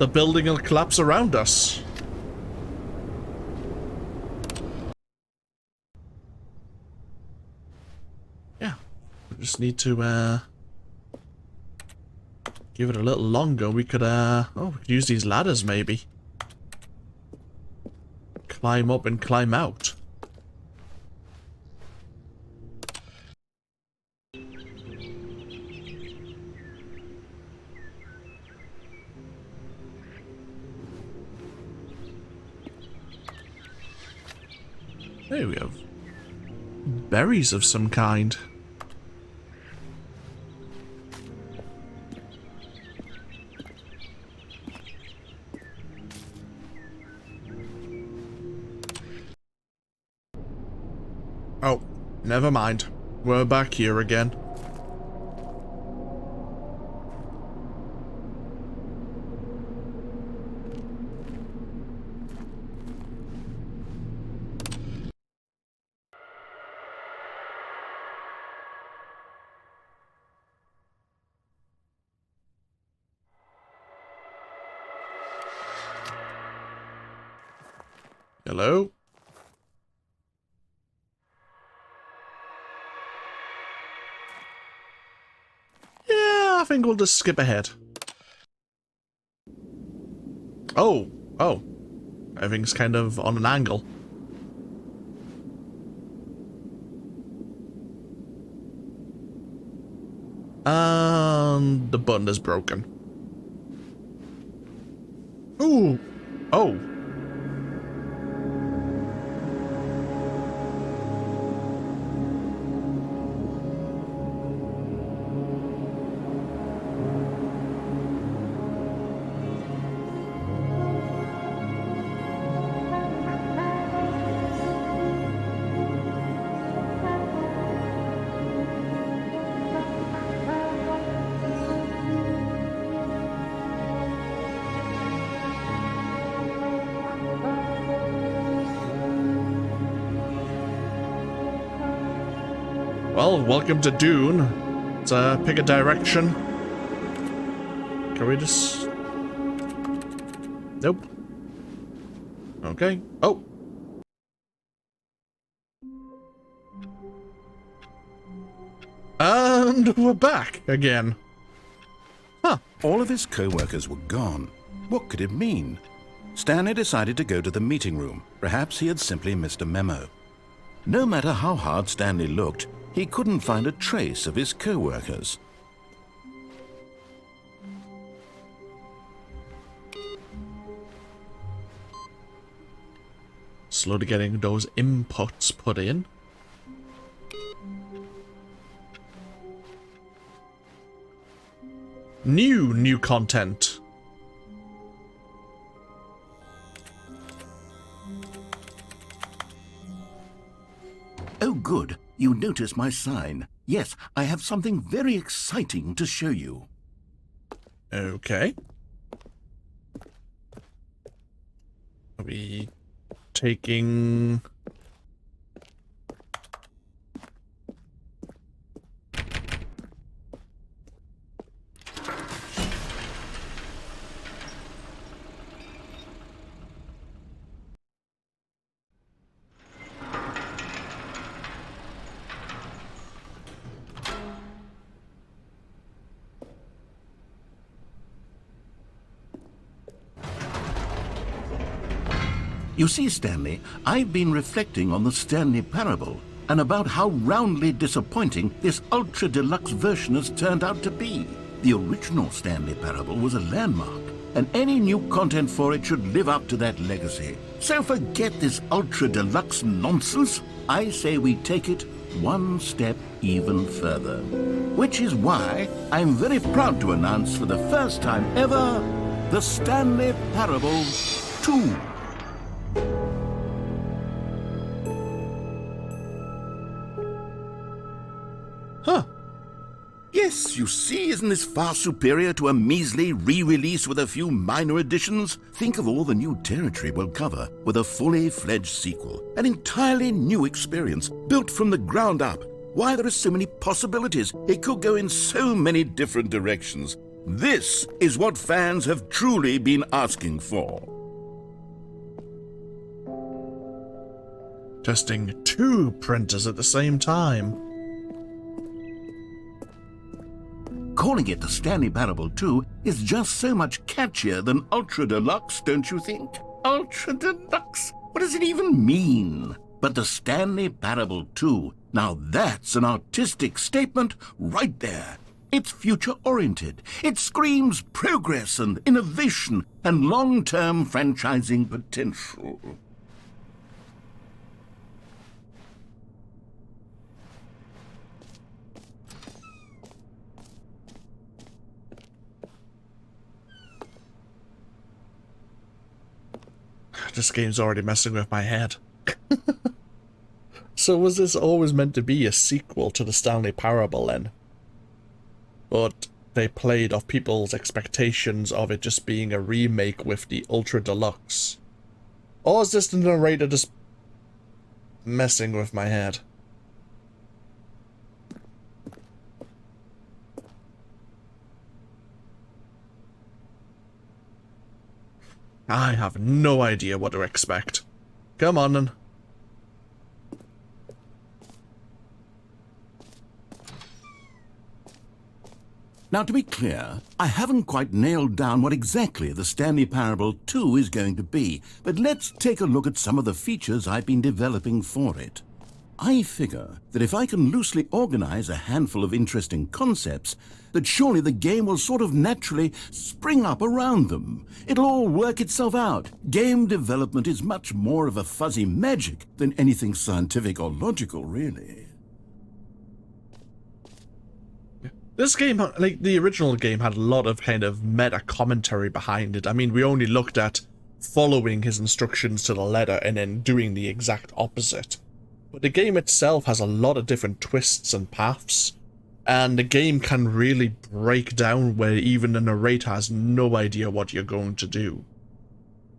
building will collapse around us. Yeah. We just need to, give it a little longer. We could, oh, we could use these ladders, maybe. Climb up and climb out. There we have berries of some kind. Oh, never mind. We're back here again. Hello? Yeah, I think we'll just skip ahead. Oh, oh. Everything's kind of on an angle. And the button is broken. Ooh. Oh. Well, welcome to Dune. Let's pick a direction. Can we just... Nope. Okay. Oh! And we're back again. Huh. All of his co-workers were gone. What could it mean? Stanley decided to go to the meeting room. Perhaps he had simply missed a memo. No matter how hard Stanley looked, he couldn't find a trace of his co-workers. Slowly getting those inputs put in. New content. Oh, good. You notice my sign. Yes, I have something very exciting to show you. Okay. Are we taking... You see, Stanley, I've been reflecting on the Stanley Parable and about how roundly disappointing this ultra-deluxe version has turned out to be. The original Stanley Parable was a landmark, and any new content for it should live up to that legacy. So forget this ultra-deluxe nonsense. I say we take it one step even further. Which is why I'm very proud to announce for the first time ever, the Stanley Parable 2. Huh. Yes, you see, isn't this far superior to a measly re-release with a few minor additions? Think of all the new territory we'll cover with a fully fledged sequel. An entirely new experience, built from the ground up. Why, there are so many possibilities. It could go in so many different directions. This is what fans have truly been asking for. Testing 2 printers at the same time. Calling it the Stanley Parable 2 is just so much catchier than Ultra Deluxe, don't you think? Ultra Deluxe? What does it even mean? But the Stanley Parable 2, now that's an artistic statement right there. It's future-oriented. It screams progress and innovation and long-term franchising potential. This game's already messing with my head. So was this always meant to be a sequel to the Stanley Parable then? But they played off people's expectations of it just being a remake with the Ultra Deluxe? Or is this the narrator just messing with my head? I have no idea what to expect. Come on then. Now, to be clear, I haven't quite nailed down what exactly the Stanley Parable 2 is going to be, but let's take a look at some of the features I've been developing for it. I figure that if I can loosely organize a handful of interesting concepts, that surely the game will sort of naturally spring up around them. It'll all work itself out. Game development is much more of a fuzzy magic than anything scientific or logical, really. This game, like the original game, had a lot of kind of meta commentary behind it. I mean, we only looked at following his instructions to the letter and then doing the exact opposite. But the game itself has a lot of different twists and paths, and the game can really break down where even the narrator has no idea what you're going to do.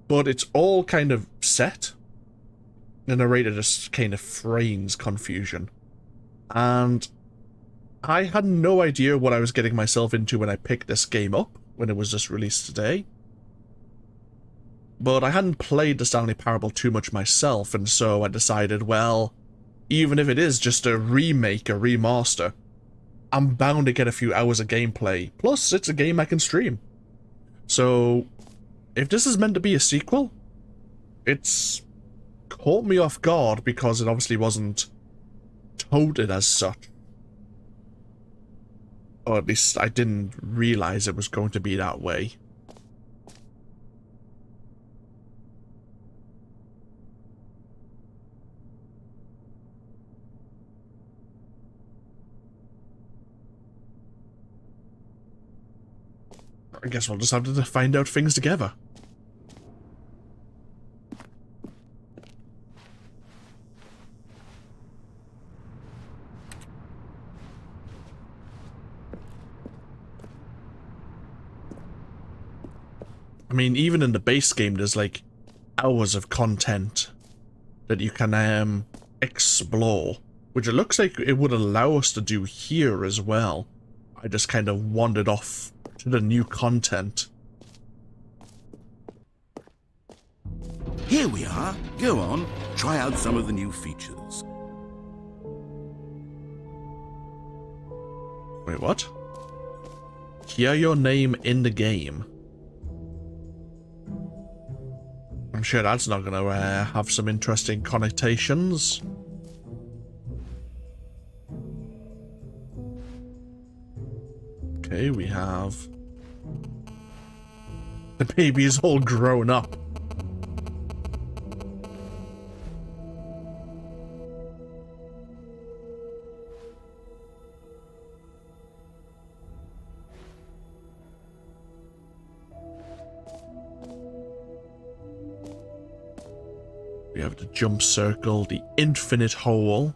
But it's all kind of set. The narrator just kind of frames confusion. And I had no idea what I was getting myself into when I picked this game up, when it was just released today. But I hadn't played the Stanley Parable too much myself, and so I decided, well, even if it is just a remake, a remaster, I'm bound to get a few hours of gameplay. Plus, it's a game I can stream. So, if this is meant to be a sequel, it's caught me off guard because it obviously wasn't touted as such. Or at least I didn't realize it was going to be that way. I guess we'll just have to find out things together. I mean, even in the base game, there's like hours of content that you can explore, which it looks like it would allow us to do here as well. I just kind of wandered off to the new content. Here we are. Go on, try out some of the new features. Wait, what? Hear your name in the game. I'm sure that's not going to have some interesting connotations. Okay, we have... The baby is all grown up. We have the jump circle, the infinite hole.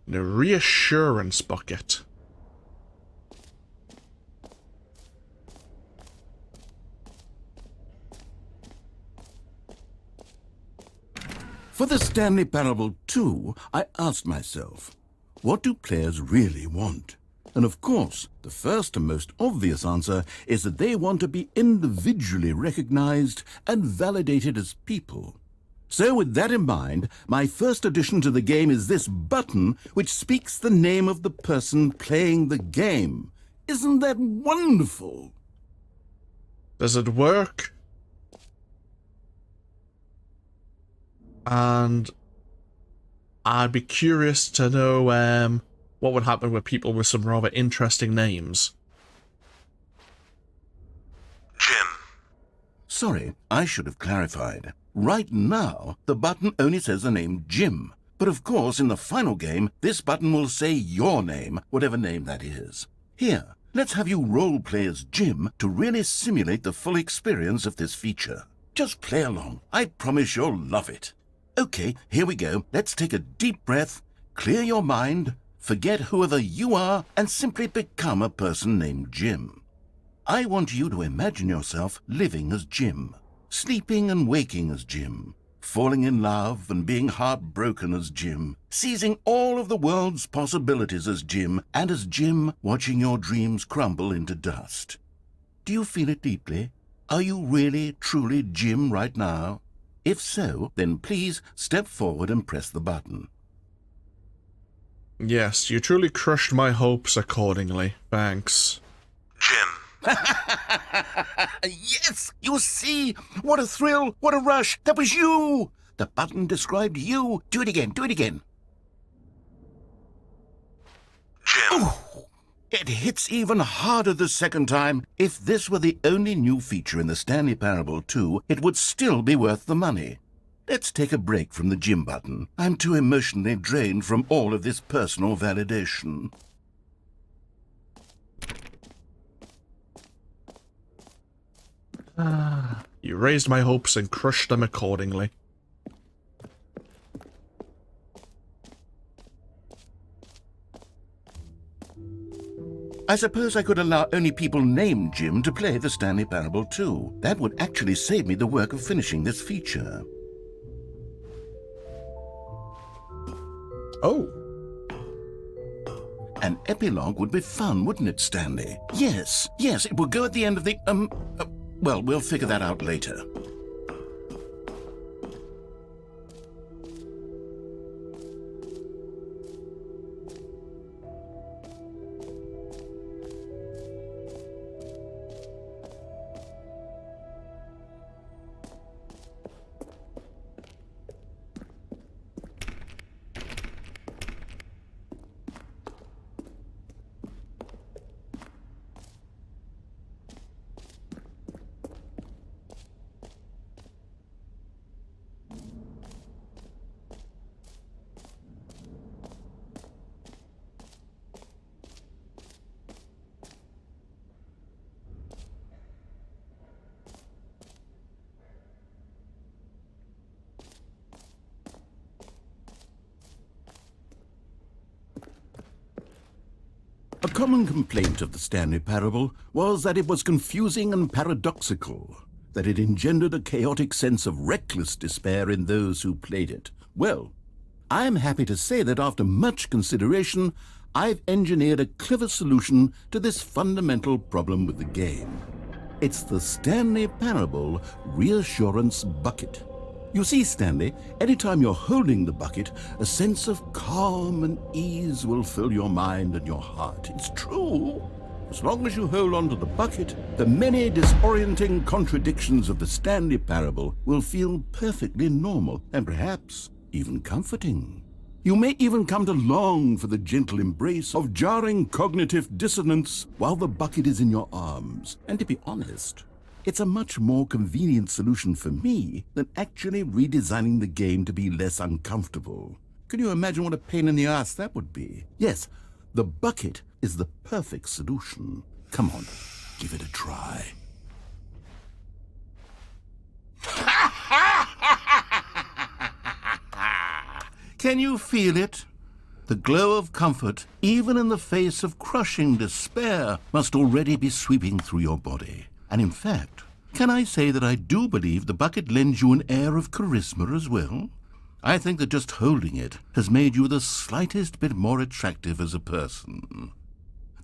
The reassurance bucket. For the Stanley Parable 2, I asked myself, what do players really want? And of course, the first and most obvious answer is that they want to be individually recognized and validated as people. So with that in mind, my first addition to the game is this button which speaks the name of the person playing the game. Isn't that wonderful? Does it work? And I'd be curious to know what would happen with people with some rather interesting names. Jim. Sorry, I should have clarified. Right now, the button only says the name Jim. But of course, in the final game, this button will say your name, whatever name that is. Here, let's have you role-play as Jim to really simulate the full experience of this feature. Just play along. I promise you'll love it. Okay, here we go. Let's take a deep breath, clear your mind, forget whoever you are, and simply become a person named Jim. I want you to imagine yourself living as Jim. Sleeping and waking as Jim, falling in love and being heartbroken as Jim, seizing all of the world's possibilities as Jim, and as Jim watching your dreams crumble into dust. Do you feel it deeply? Are you really, truly Jim right now? If so, then please step forward and press the button. Yes, you truly crushed my hopes accordingly. Thanks. Jim. Yes, you see? What a thrill, what a rush. That was you. The button described you. Do it again, do it again. Jim. Oh, it hits even harder the second time. If this were the only new feature in the Stanley Parable 2, it would still be worth the money. Let's take a break from the gym button. I'm too emotionally drained from all of this personal validation. You raised my hopes and crushed them accordingly. I suppose I could allow only people named Jim to play the Stanley Parable 2. That would actually save me the work of finishing this feature. Oh. An epilogue would be fun, wouldn't it, Stanley? Yes, it would go at the end of the, well, we'll figure that out later. A common complaint of the Stanley Parable was that it was confusing and paradoxical, that it engendered a chaotic sense of reckless despair in those who played it. Well, I am happy to say that after much consideration, I've engineered a clever solution to this fundamental problem with the game. It's the Stanley Parable Reassurance Bucket. You see, Stanley, anytime you're holding the bucket, a sense of calm and ease will fill your mind and your heart. It's true. As long as you hold on to the bucket, the many disorienting contradictions of the Stanley Parable will feel perfectly normal and perhaps even comforting. You may even come to long for the gentle embrace of jarring cognitive dissonance while the bucket is in your arms. And to be honest, it's a much more convenient solution for me than actually redesigning the game to be less uncomfortable. Can you imagine what a pain in the ass that would be? Yes, the bucket is the perfect solution. Come on, give it a try. Can you feel it? The glow of comfort, even in the face of crushing despair, must already be sweeping through your body. And in fact, can I say that I do believe the bucket lends you an air of charisma as well? I think that just holding it has made you the slightest bit more attractive as a person.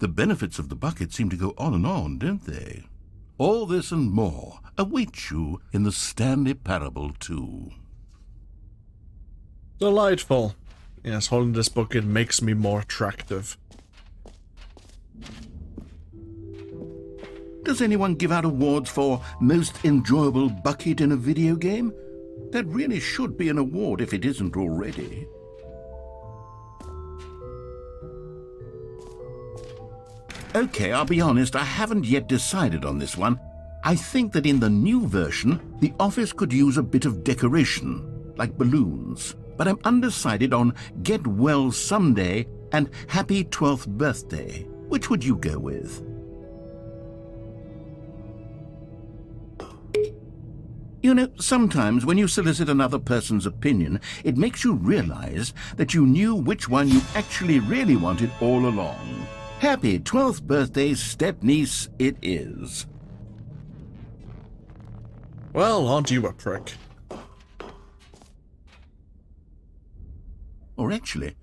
The benefits of the bucket seem to go on, don't they? All this and more await you in the Stanley Parable 2. Delightful. Yes, holding this bucket makes me more attractive. Does anyone give out awards for most enjoyable bucket in a video game? That really should be an award if it isn't already. Okay, I'll be honest, I haven't yet decided on this one. I think that in the new version, the office could use a bit of decoration, like balloons. But I'm undecided on Get Well Someday and Happy 12th Birthday. Which would you go with? You know, sometimes when you solicit another person's opinion, it makes you realize that you knew which one you actually really wanted all along. Happy 12th birthday, step-niece, it is. Well, aren't you a prick? Or actually,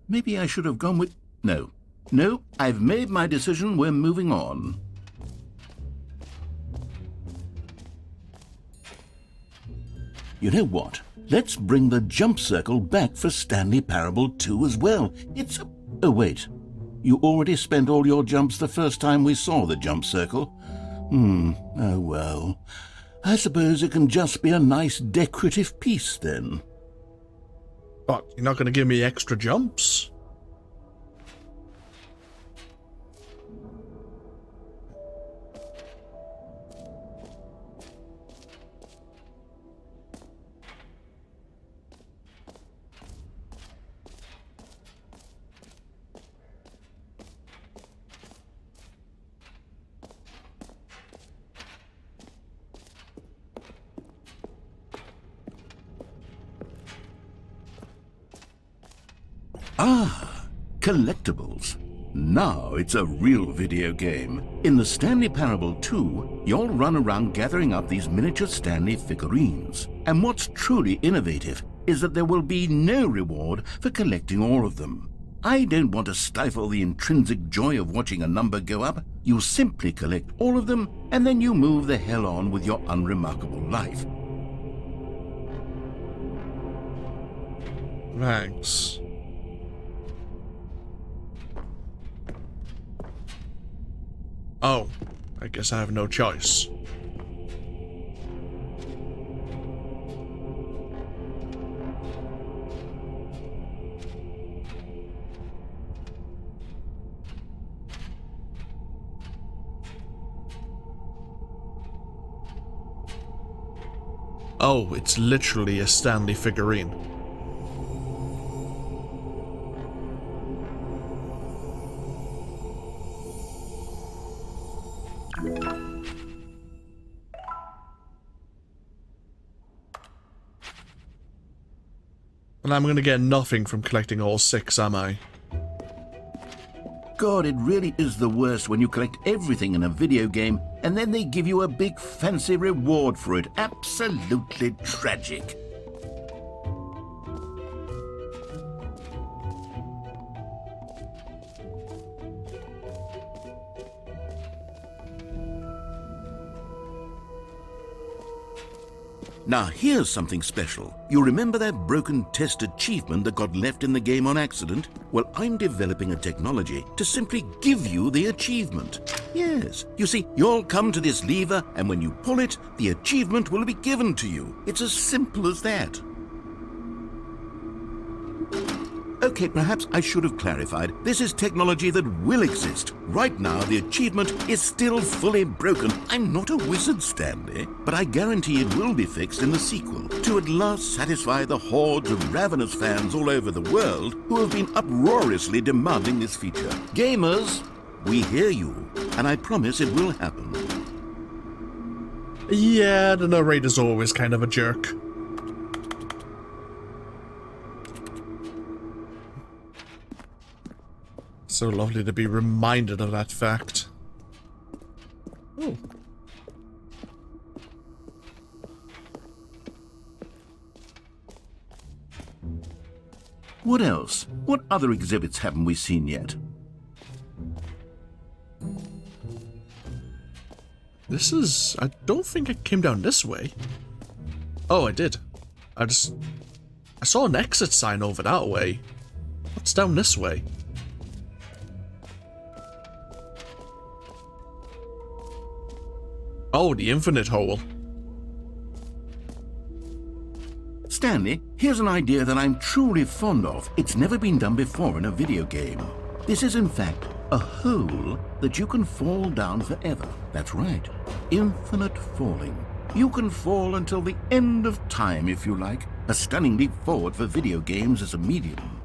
maybe I should have gone with... No, I've made my decision, we're moving on. You know what? Let's bring the jump circle back for Stanley Parable 2 as well. Oh wait, you already spent all your jumps the first time we saw the jump circle. Oh well. I suppose it can just be a nice decorative piece then. What, you're not going to give me extra jumps? Ah, Collectibles. Now it's a real video game. In the Stanley Parable 2, you'll run around gathering up these miniature Stanley figurines. And what's truly innovative is that there will be no reward for collecting all of them. I don't want to stifle the intrinsic joy of watching a number go up. You simply collect all of them, and then you move the hell on with your unremarkable life. Thanks. Oh, I guess I have no choice. Oh, it's literally a Stanley figurine. And I'm gonna get nothing from collecting all 6, am I? God, it really is the worst when you collect everything in a video game and then they give you a big fancy reward for it. Absolutely tragic. Now here's something special. You remember that broken test achievement that got left in the game on accident? Well, I'm developing a technology to simply give you the achievement. Yes, you see, you'll come to this lever and when you pull it, the achievement will be given to you. It's as simple as that. Okay, perhaps I should have clarified. This is technology that will exist. Right now, the achievement is still fully broken. I'm not a wizard, Stanley, but I guarantee it will be fixed in the sequel to at last satisfy the hordes of ravenous fans all over the world who have been uproariously demanding this feature. Gamers, we hear you, and I promise it will happen. Yeah, the narrator's always kind of a jerk. So lovely to be reminded of that fact. Oh. What else? What other exhibits haven't we seen yet? This is... I don't think it came down this way. Oh, I did. I saw an exit sign over that way. What's down this way? Oh, the infinite hole. Stanley, here's an idea that I'm truly fond of. It's never been done before in a video game. This is in fact a hole that you can fall down forever. That's right. Infinite falling. You can fall until the end of time if you like. A stunning leap forward for video games as a medium.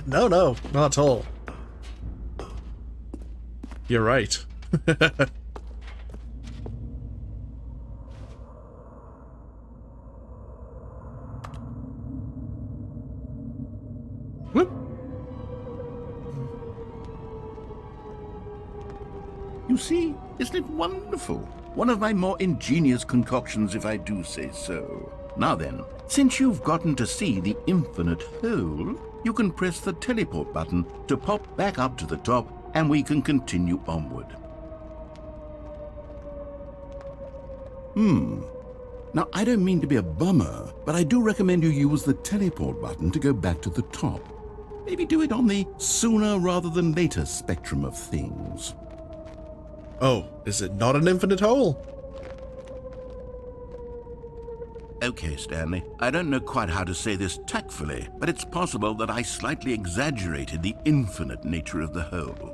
No, not at all. You're right. Whoop. You see, isn't it wonderful? One of my more ingenious concoctions, if I do say so. Now then, since you've gotten to see the infinite hole, you can press the teleport button to pop back up to the top, and we can continue onward. Now, I don't mean to be a bummer, but I do recommend you use the teleport button to go back to the top. Maybe do it on the sooner rather than later spectrum of things. Oh, is it not an infinite hole? Okay, Stanley, I don't know quite how to say this tactfully, but it's possible that I slightly exaggerated the infinite nature of the hole.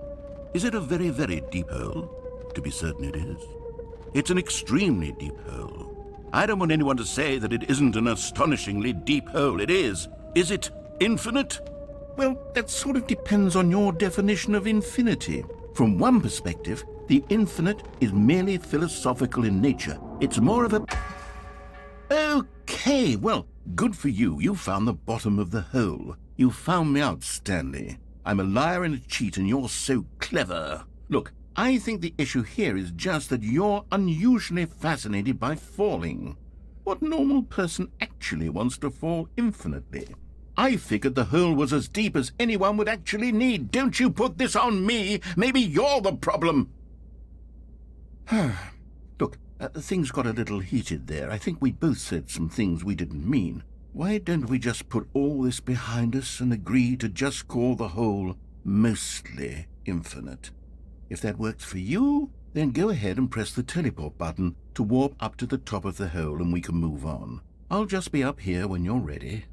Is it a very, very deep hole? To be certain it is. It's an extremely deep hole. I don't want anyone to say that it isn't an astonishingly deep hole. It is. Is it infinite? Well, that sort of depends on your definition of infinity. From one perspective, the infinite is merely philosophical in nature. It's more of a... Okay, well, good for you. You found the bottom of the hole. You found me out, Stanley. I'm a liar and a cheat, and you're so clever. Look, I think the issue here is just that you're unusually fascinated by falling. What normal person actually wants to fall infinitely? I figured the hole was as deep as anyone would actually need. Don't you put this on me. Maybe you're the problem. Look, things got a little heated there. I think we both said some things we didn't mean. Why don't we just put all this behind us and agree to just call the hole mostly infinite? If that works for you, then go ahead and press the teleport button to warp up to the top of the hole and we can move on. I'll just be up here when you're ready.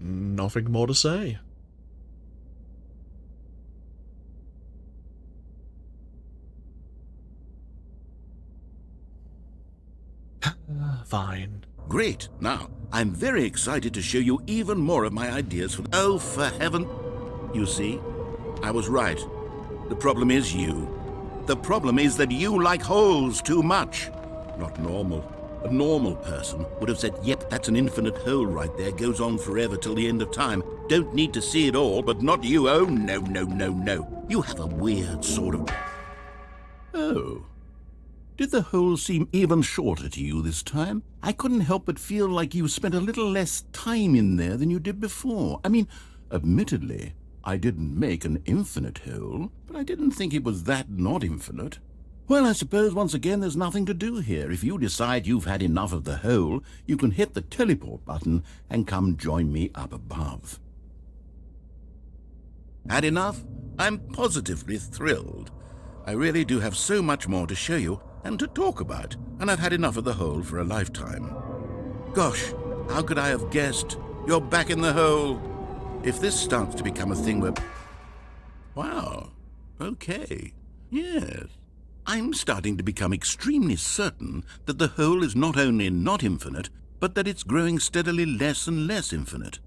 Nothing more to say. Fine. Great. Now, I'm very excited to show you even more of my ideas for... Oh, for heaven... You see, I was right. The problem is you. The problem is that you like holes too much. Not normal. A normal person would have said, yep, that's an infinite hole right there, goes on forever till the end of time. Don't need to see it all, but not you. Oh, no, no, no, no. You have a weird sort of... Oh. Did the hole seem even shorter to you this time? I couldn't help but feel like you spent a little less time in there than you did before. I mean, admittedly, I didn't make an infinite hole, but I didn't think it was that not infinite. Well, I suppose once again there's nothing to do here. If you decide you've had enough of the hole, you can hit the teleport button and come join me up above. Had enough? I'm positively thrilled. I really do have so much more to show you and to talk about, and I've had enough of the hole for a lifetime. Gosh, how could I have guessed? You're back in the hole. If this starts to become a thing where... Wow, okay, yes. I'm starting to become extremely certain that the hole is not only not infinite, but that it's growing steadily less and less infinite.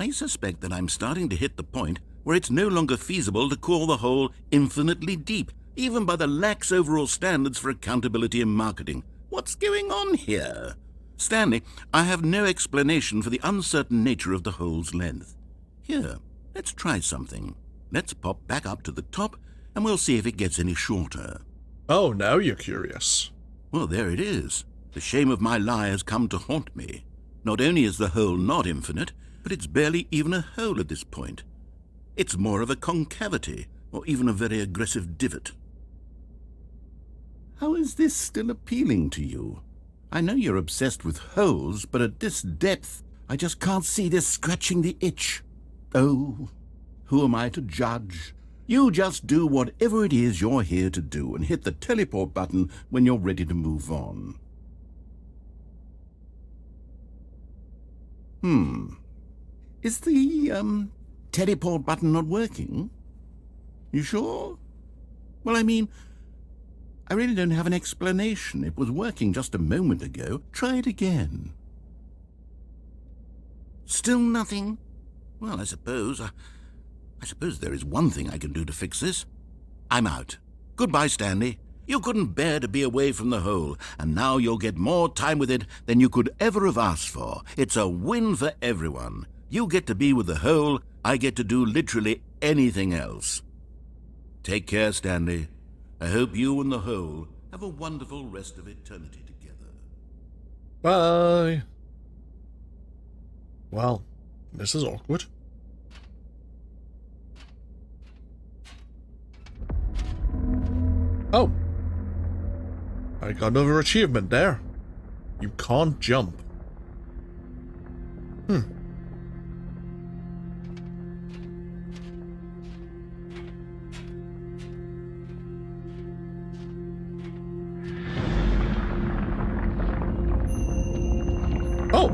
I suspect that I'm starting to hit the point where it's no longer feasible to call the hole infinitely deep, even by the lax overall standards for accountability and marketing. What's going on here? Stanley, I have no explanation for the uncertain nature of the hole's length. Here, let's try something. Let's pop back up to the top, and we'll see if it gets any shorter. Oh, now you're curious. Well, there it is. The shame of my lie has come to haunt me. Not only is the hole not infinite, but it's barely even a hole at this point. It's more of a concavity, or even a very aggressive divot. How is this still appealing to you? I know you're obsessed with holes, but at this depth, I just can't see this scratching the itch. Oh, who am I to judge? You just do whatever it is you're here to do and hit the teleport button when you're ready to move on. Is the, teleport button not working? You sure? Well, I mean, I really don't have an explanation. It was working just a moment ago. Try it again. Still nothing? Well, I suppose there is one thing I can do to fix this. I'm out. Goodbye, Stanley. You couldn't bear to be away from the hole, and now you'll get more time with it than you could ever have asked for. It's a win for everyone. You get to be with the hole, I get to do literally anything else. Take care, Stanley. I hope you and the hole have a wonderful rest of eternity together. Bye. Well, this is awkward. Oh. I got another achievement there. You can't jump. Oh!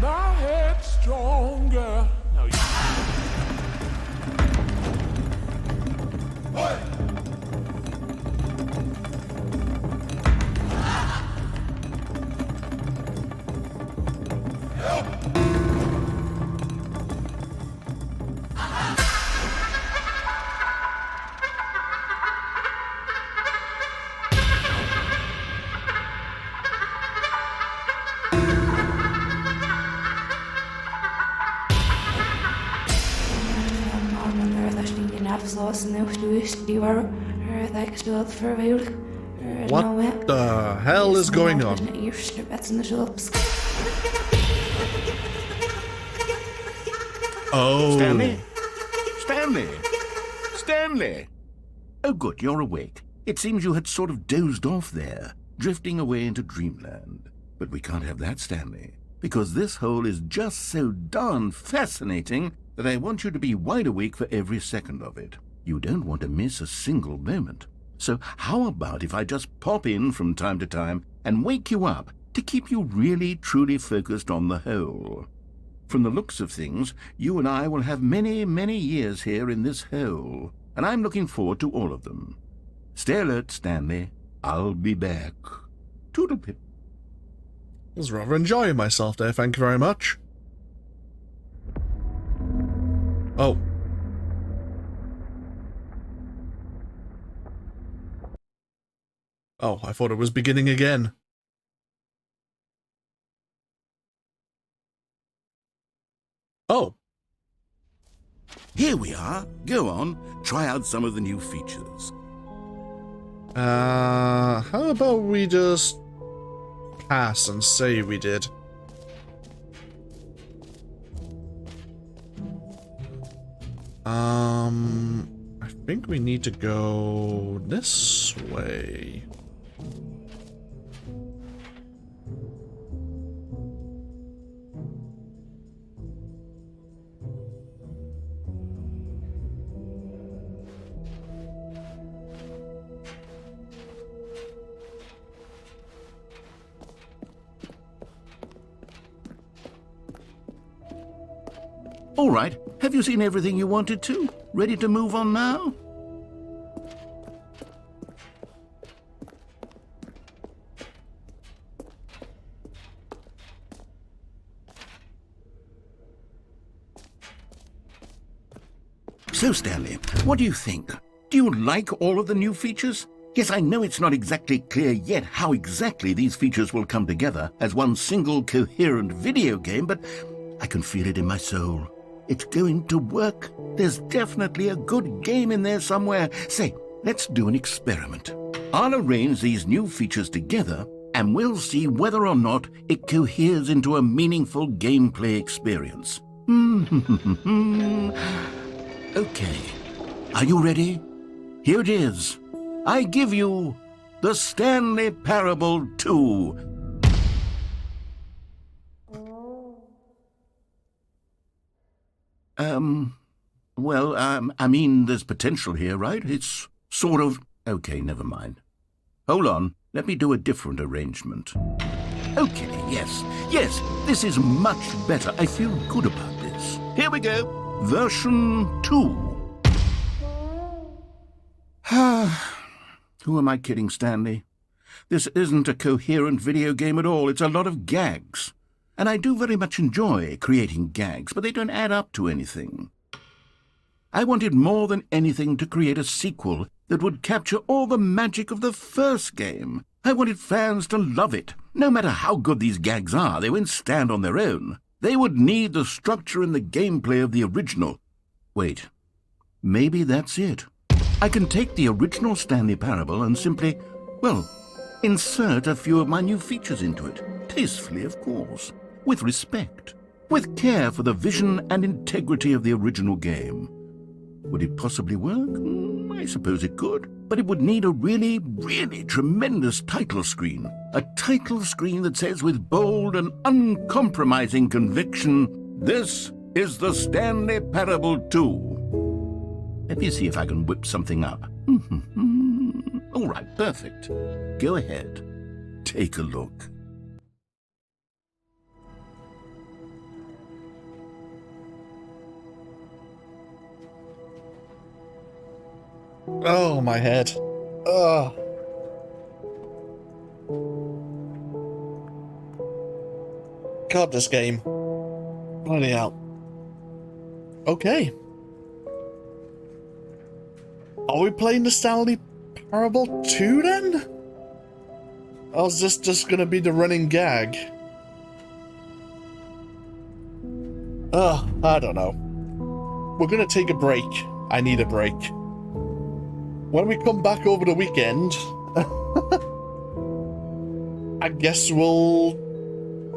My head's stronger. No, you... What the hell is going on? Oh. Stanley? Stanley? Stanley? Oh, good, you're awake. It seems you had sort of dozed off there, drifting away into dreamland. But we can't have that, Stanley, because this hole is just so darn fascinating that I want you to be wide awake for every second of it. You don't want to miss a single moment. So how about if I just pop in from time to time and wake you up to keep you really, truly focused on the hole? From the looks of things, you and I will have many, many years here in this hole, and I'm looking forward to all of them. Stay alert, Stanley. I'll be back. Toodlepip. I was rather enjoying myself there, thank you very much. Oh. Oh, I thought it was beginning again. Oh. Here we are. Go on. Try out some of the new features. How about we just pass and say we did? I think we need to go this way. All right. Have you seen everything you wanted to? Ready to move on now? So, Stanley, what do you think? Do you like all of the new features? Yes, I know it's not exactly clear yet how exactly these features will come together as one single coherent video game, but I can feel it in my soul. It's going to work. There's definitely a good game in there somewhere. Say, let's do an experiment. I'll arrange these new features together, and we'll see whether or not it coheres into a meaningful gameplay experience. Okay, are you ready? Here it is. I give you the Stanley Parable 2. I mean, there's potential here, right? It's sort of... Okay, never mind. Hold on, let me do a different arrangement. Okay, yes, this is much better. I feel good about this. Here we go. Version 2. Who am I kidding, Stanley? This isn't a coherent video game at all. It's a lot of gags. And I do very much enjoy creating gags, but they don't add up to anything. I wanted more than anything to create a sequel that would capture all the magic of the first game. I wanted fans to love it. No matter how good these gags are, they won't stand on their own. They would need the structure and the gameplay of the original. Wait, maybe that's it. I can take the original Stanley Parable and simply, well, insert a few of my new features into it. Tastefully, of course. With respect. With care for the vision and integrity of the original game. Would it possibly work? I suppose it could. But it would need a really, really tremendous title screen. A title screen that says with bold and uncompromising conviction, "This is the Stanley Parable 2." Let me see if I can whip something up. All right, perfect. Go ahead. Take a look. Oh, my head. Ugh. God, this game. Bloody hell. Okay. Are we playing the Stanley Parable 2 then? Or is this just gonna be the running gag? I don't know. We're gonna take a break. I need a break. When we come back over the weekend, I guess we'll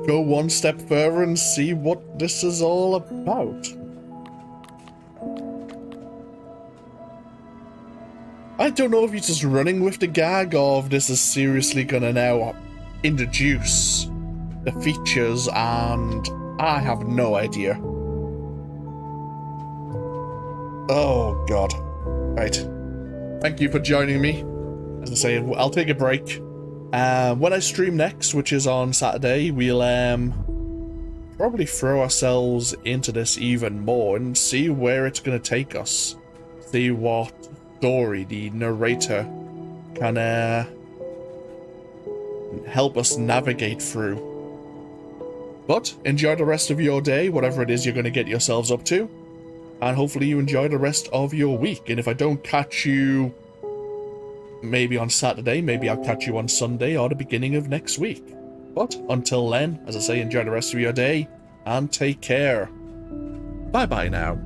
go one step further and see what this is all about. I don't know if he's just running with the gag or if this is seriously gonna now introduce the features, and I have no idea. Oh god. Right. Thank you for joining me. As I say, I'll take a break. When I stream next, which is on Saturday, we'll probably throw ourselves into this even more and see where it's going to take us. See what story the narrator can help us navigate through. But enjoy the rest of your day, whatever it is you're going to get yourselves up to. And hopefully you enjoy the rest of your week. And if I don't catch you maybe on Saturday, maybe I'll catch you on Sunday or the beginning of next week. But until then, as I say, enjoy the rest of your day and take care. Bye bye now.